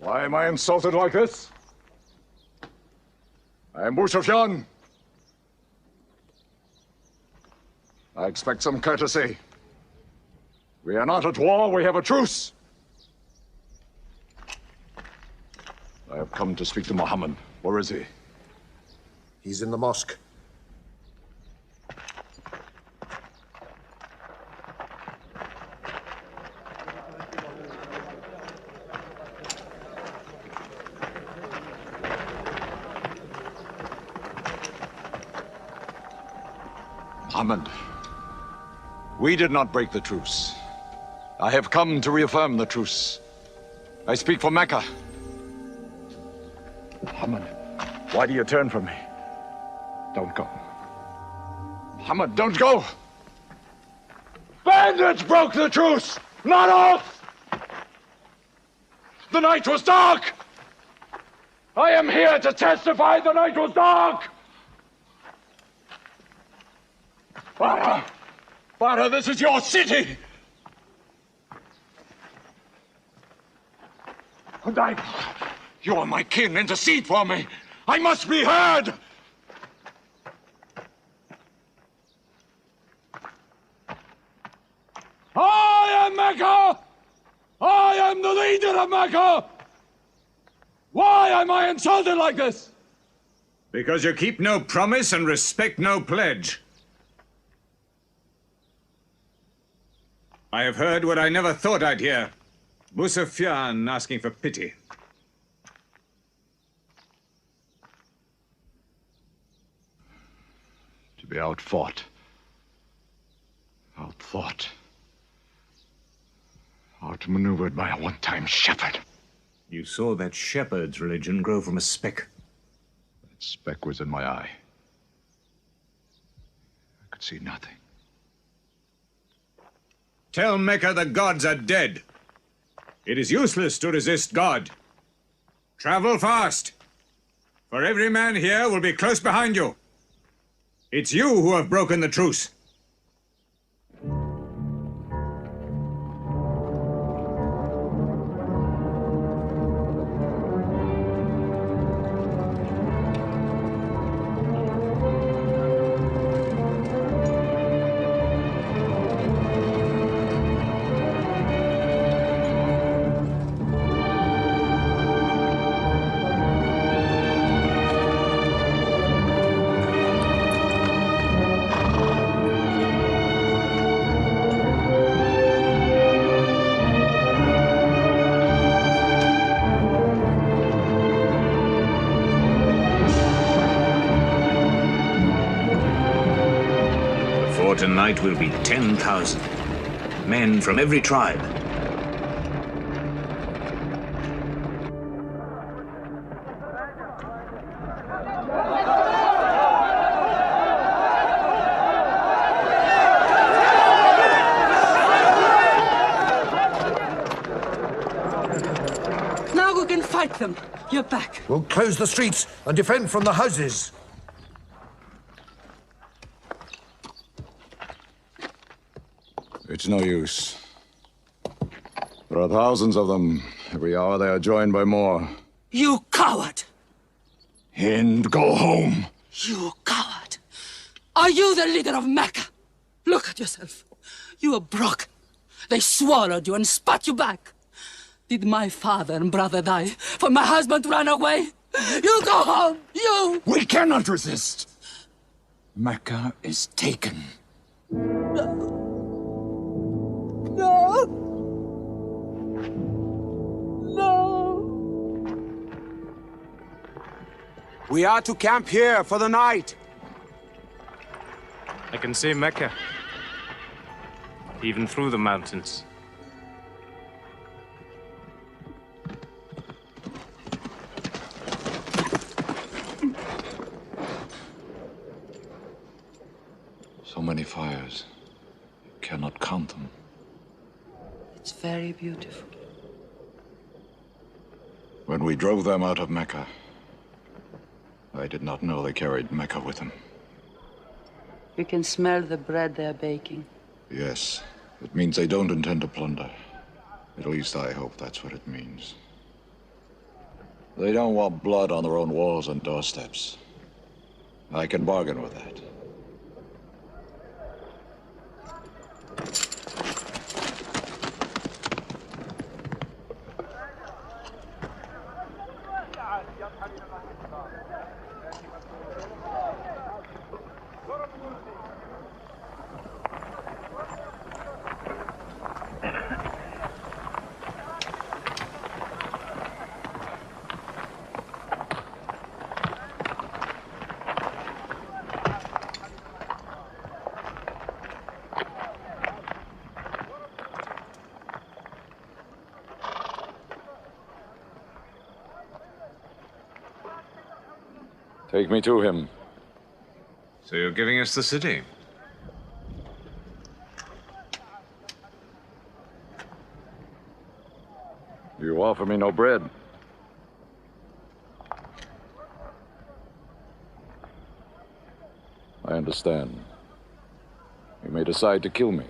Why am I insulted like this? I am Abu Sufyan. I expect some courtesy. We are not at war, we have a truce. I have come to speak to Muhammad. Where is he? He's in the mosque. Muhammad, we did not break the truce. I have come to reaffirm the truce. I speak for Mecca. Muhammad, why do you turn from me? Don't go. Muhammad, don't go! Bandits broke the truce, not us! The night was dark! I am here to testify the night was dark! Father, this is your city! And you are my kin, intercede for me! I must be heard! I am Mecca! I am the leader of Mecca! Why am I insulted like this? Because you keep no promise and respect no pledge. I have heard what I never thought I'd hear. Abu Sufyan asking for pity. To be outfought, outthought, outmaneuvered by a one-time shepherd. You saw that shepherd's religion grow from a speck. That speck was in my eye. I could see nothing. Tell Mecca the gods are dead. It is useless to resist God. Travel fast, for every man here will be close behind you. It's you who have broken the truce. Tonight will be 10,000 men from every tribe. Now we can fight them. You're back. We'll close the streets and defend from the houses. It's no use. There are thousands of them. Every hour they are joined by more. You coward! Hind, go home! You coward! Are you the leader of Mecca? Look at yourself. You are broken. They swallowed you and spat you back. Did my father and brother die for my husband to run away? You go home! You! We cannot resist! Mecca is taken. No! No! We are to camp here for the night. I can see Mecca, even through the mountains. So many fires. You cannot count them. It's very beautiful. When we drove them out of Mecca, I did not know they carried Mecca with them. You can smell the bread they're baking. Yes, it means they don't intend to plunder. At least I hope that's what it means. They don't want blood on their own walls and doorsteps. I can bargain with that. Take me to him. So you're giving us the city? You offer me no bread. I understand. You may decide to kill me.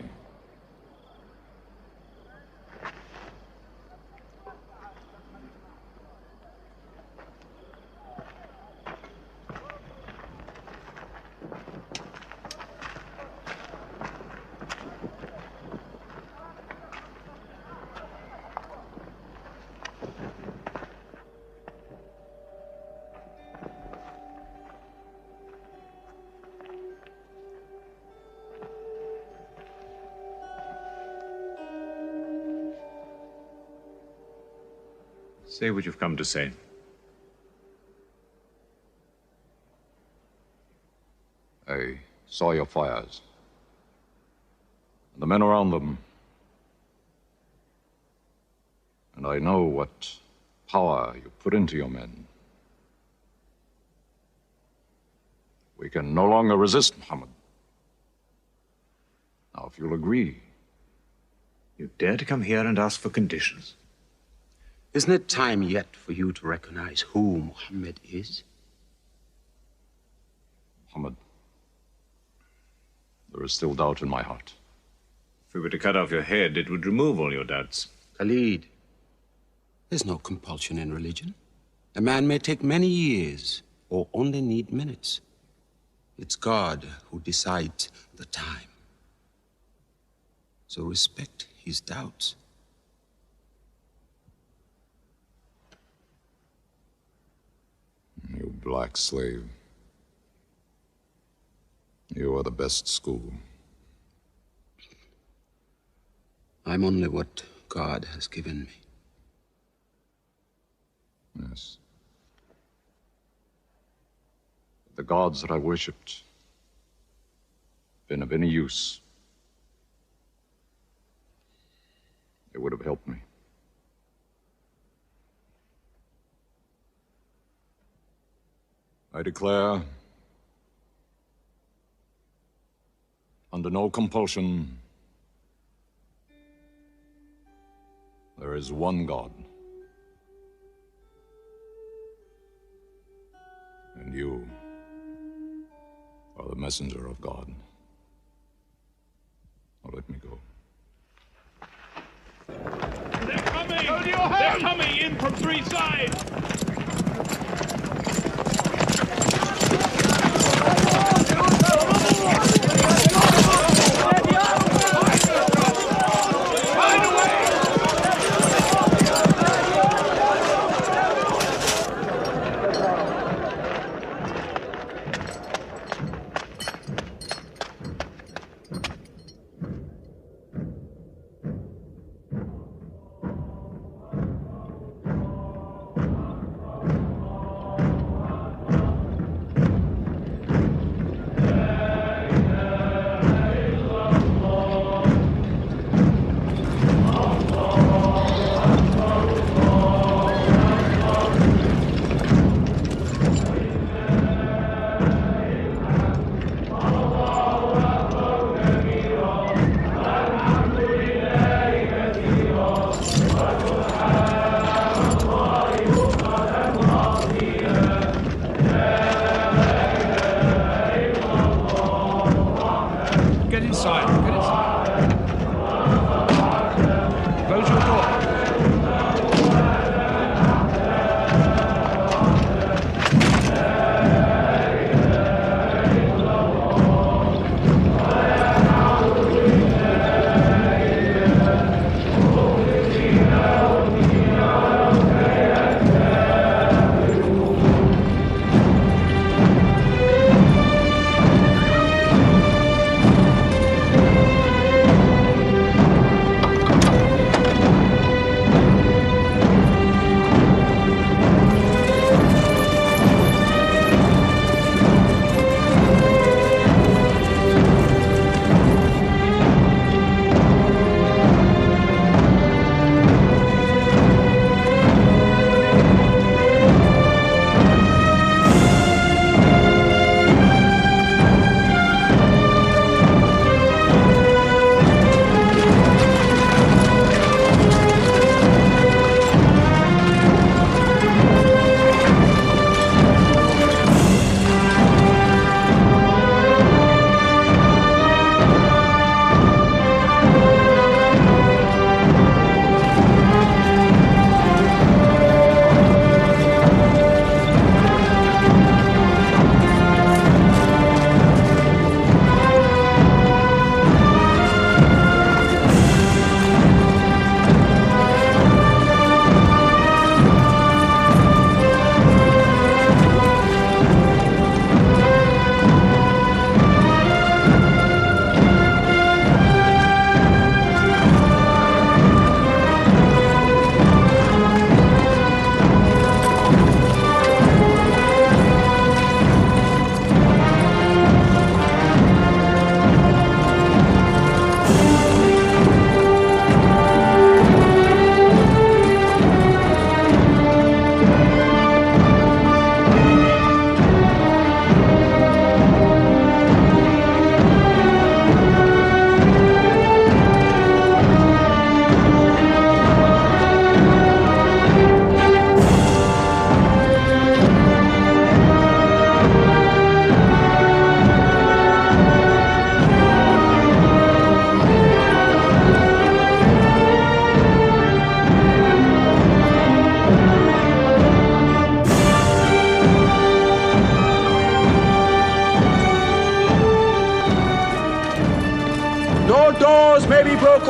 Say what you've come to say. I saw your fires. The men around them. And I know what power you put into your men. We can no longer resist Muhammad. Now, if you'll agree. You dare to come here and ask for conditions? Isn't it time yet for you to recognize who Muhammad is? Muhammad, there is still doubt in my heart. If we were to cut off your head, it would remove all your doubts. Khalid, there's no compulsion in religion. A man may take many years or only need minutes. It's God who decides the time. So respect his doubts. You black slave. You are the best school. I'm only what God has given me. Yes. The gods that I worshipped been of any use. They would have helped me. I declare, under no compulsion, there is one God. And you are the messenger of God. Now let me go. They're coming! They're coming in from three sides!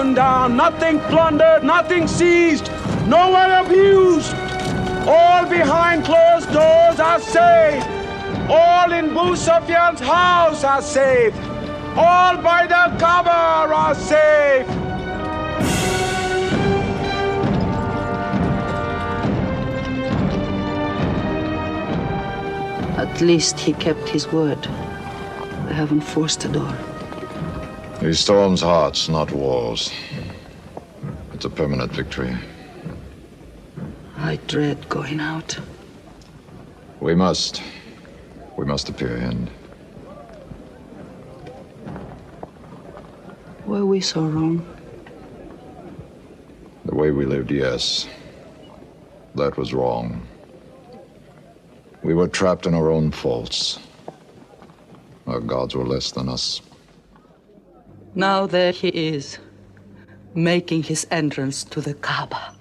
broken down, nothing plundered, nothing seized, no one abused. All behind closed doors are saved. All in Abu Sufyan's house are saved. All by the Kaaba are saved. At least he kept his word. I haven't forced the door. He storms hearts, not walls. It's a permanent victory. I dread going out. We must. We must appear in. Were we so wrong? The way we lived, yes. That was wrong. We were trapped in our own faults. Our gods were less than us. Now there he is, making his entrance to the Kaaba.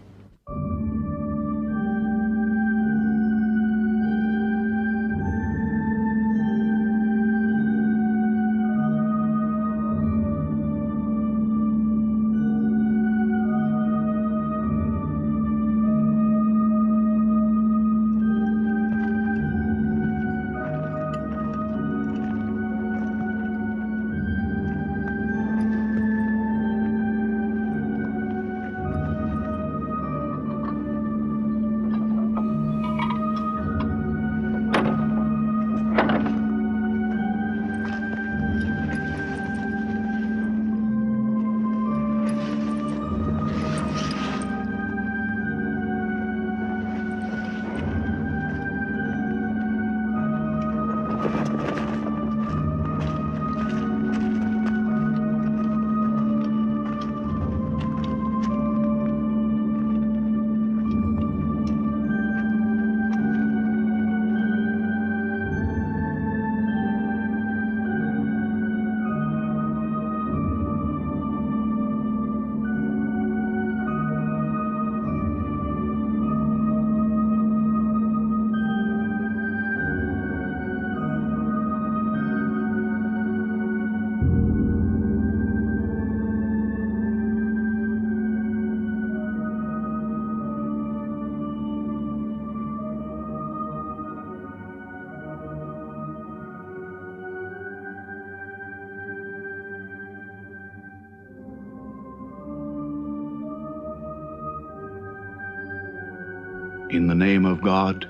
In the name of God,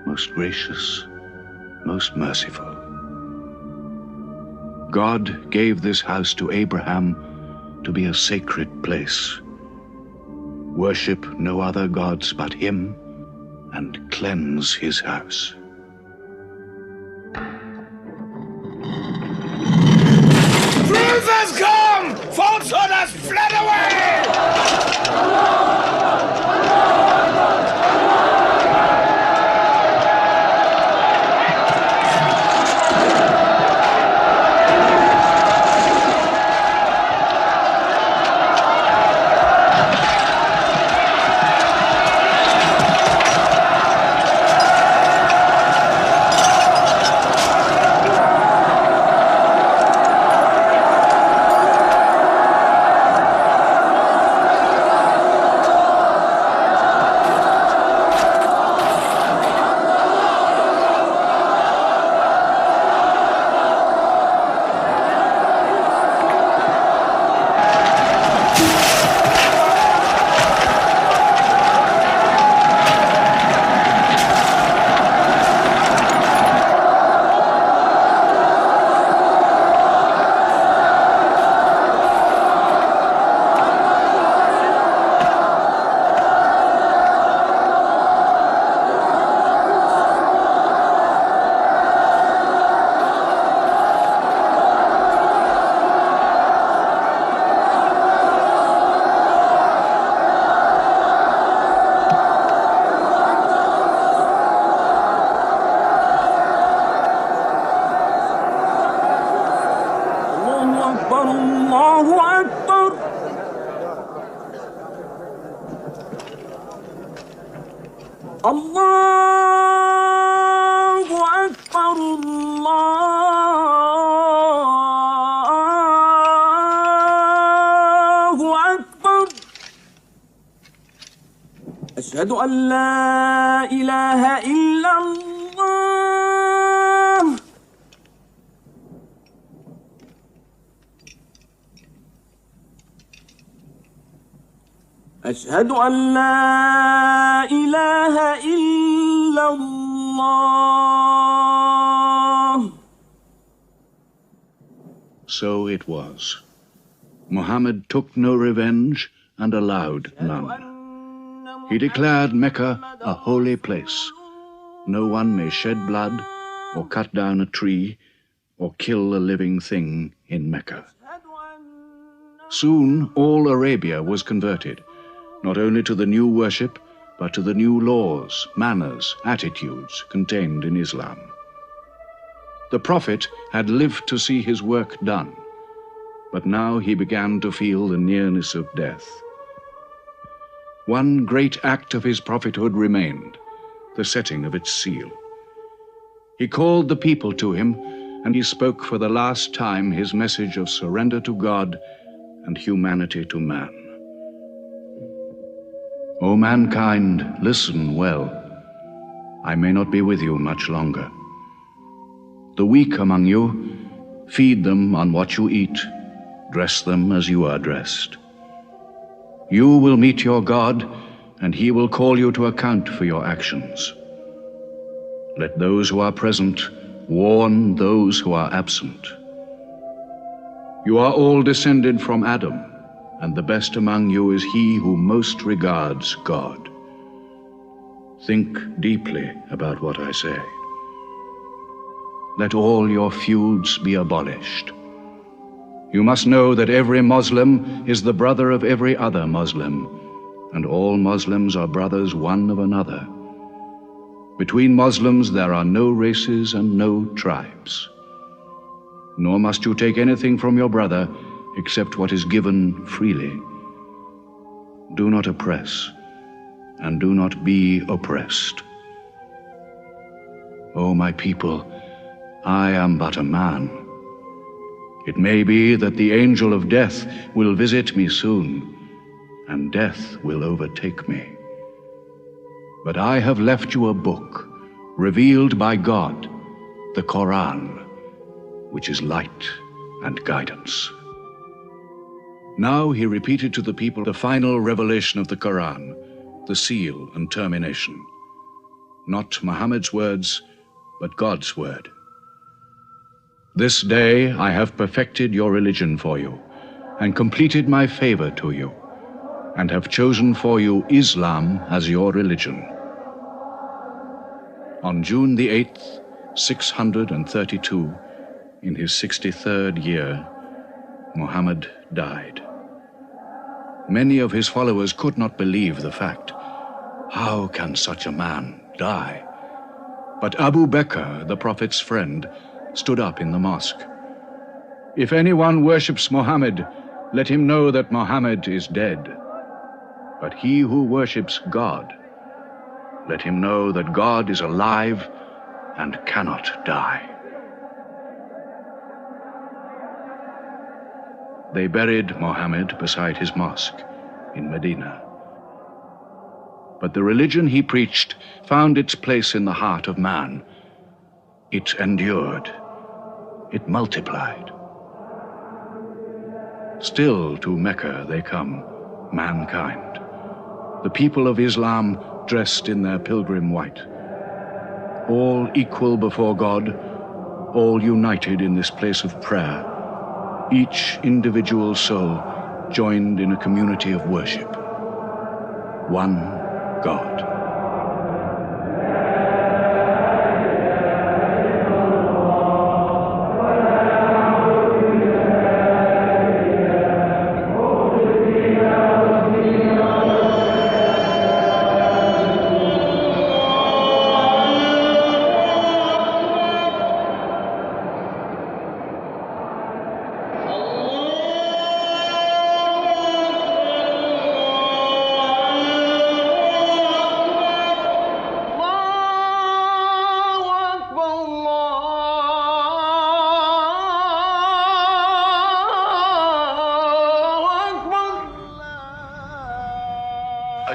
most gracious, most merciful. God gave this house to Abraham to be a sacred place. Worship no other gods but him, and cleanse his house. Truth has come! Falsehood has fled away! أشهد أن لا إله إلا الله. أشهد أن لا إله إلا الله. So it was. Muhammad took no revenge and allowed none. He declared Mecca a holy place. No one may shed blood, or cut down a tree, or kill a living thing in Mecca. Soon all Arabia was converted, not only to the new worship, but to the new laws, manners, attitudes contained in Islam. The Prophet had lived to see his work done, but now he began to feel the nearness of death. One great act of his prophethood remained, the setting of its seal. He called the people to him, and he spoke for the last time his message of surrender to God and humanity to man. O mankind, listen well. I may not be with you much longer. The weak among you, feed them on what you eat, dress them as you are dressed. You will meet your God, and he will call you to account for your actions. Let those who are present warn those who are absent. You are all descended from Adam, and the best among you is he who most regards God. Think deeply about what I say. Let all your feuds be abolished. You must know that every Muslim is the brother of every other Muslim, and all Muslims are brothers one of another. Between Muslims there are no races and no tribes. Nor must you take anything from your brother except what is given freely. Do not oppress, and do not be oppressed. O my people, I am but a man. It may be that the angel of death will visit me soon, and death will overtake me. But I have left you a book, revealed by God, the Quran, which is light and guidance. Now he repeated to the people the final revelation of the Quran, the seal and termination. Not Muhammad's words, but God's word. This day I have perfected your religion for you, and completed my favor to you, and have chosen for you Islam as your religion. On June the 8th, 632, in his 63rd year, Muhammad died. Many of his followers could not believe the fact. How can such a man die? But Abu Bakr, the Prophet's friend, stood up in the mosque. If anyone worships Muhammad, let him know that Muhammad is dead. But he who worships God, let him know that God is alive and cannot die. They buried Muhammad beside his mosque in Medina. But the religion he preached found its place in the heart of man. It endured. It multiplied. Still to Mecca they come, mankind, the people of Islam dressed in their pilgrim white. All equal before God, all united in this place of prayer, each individual soul joined in a community of worship. One God.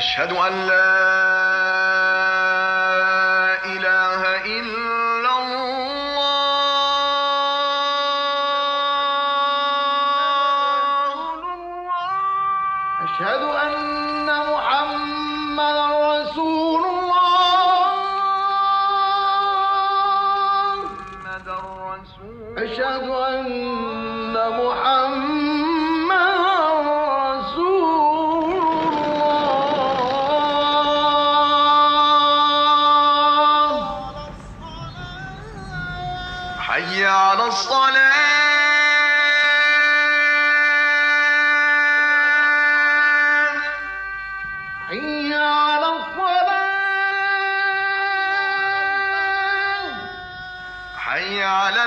أشهد أن لا حي على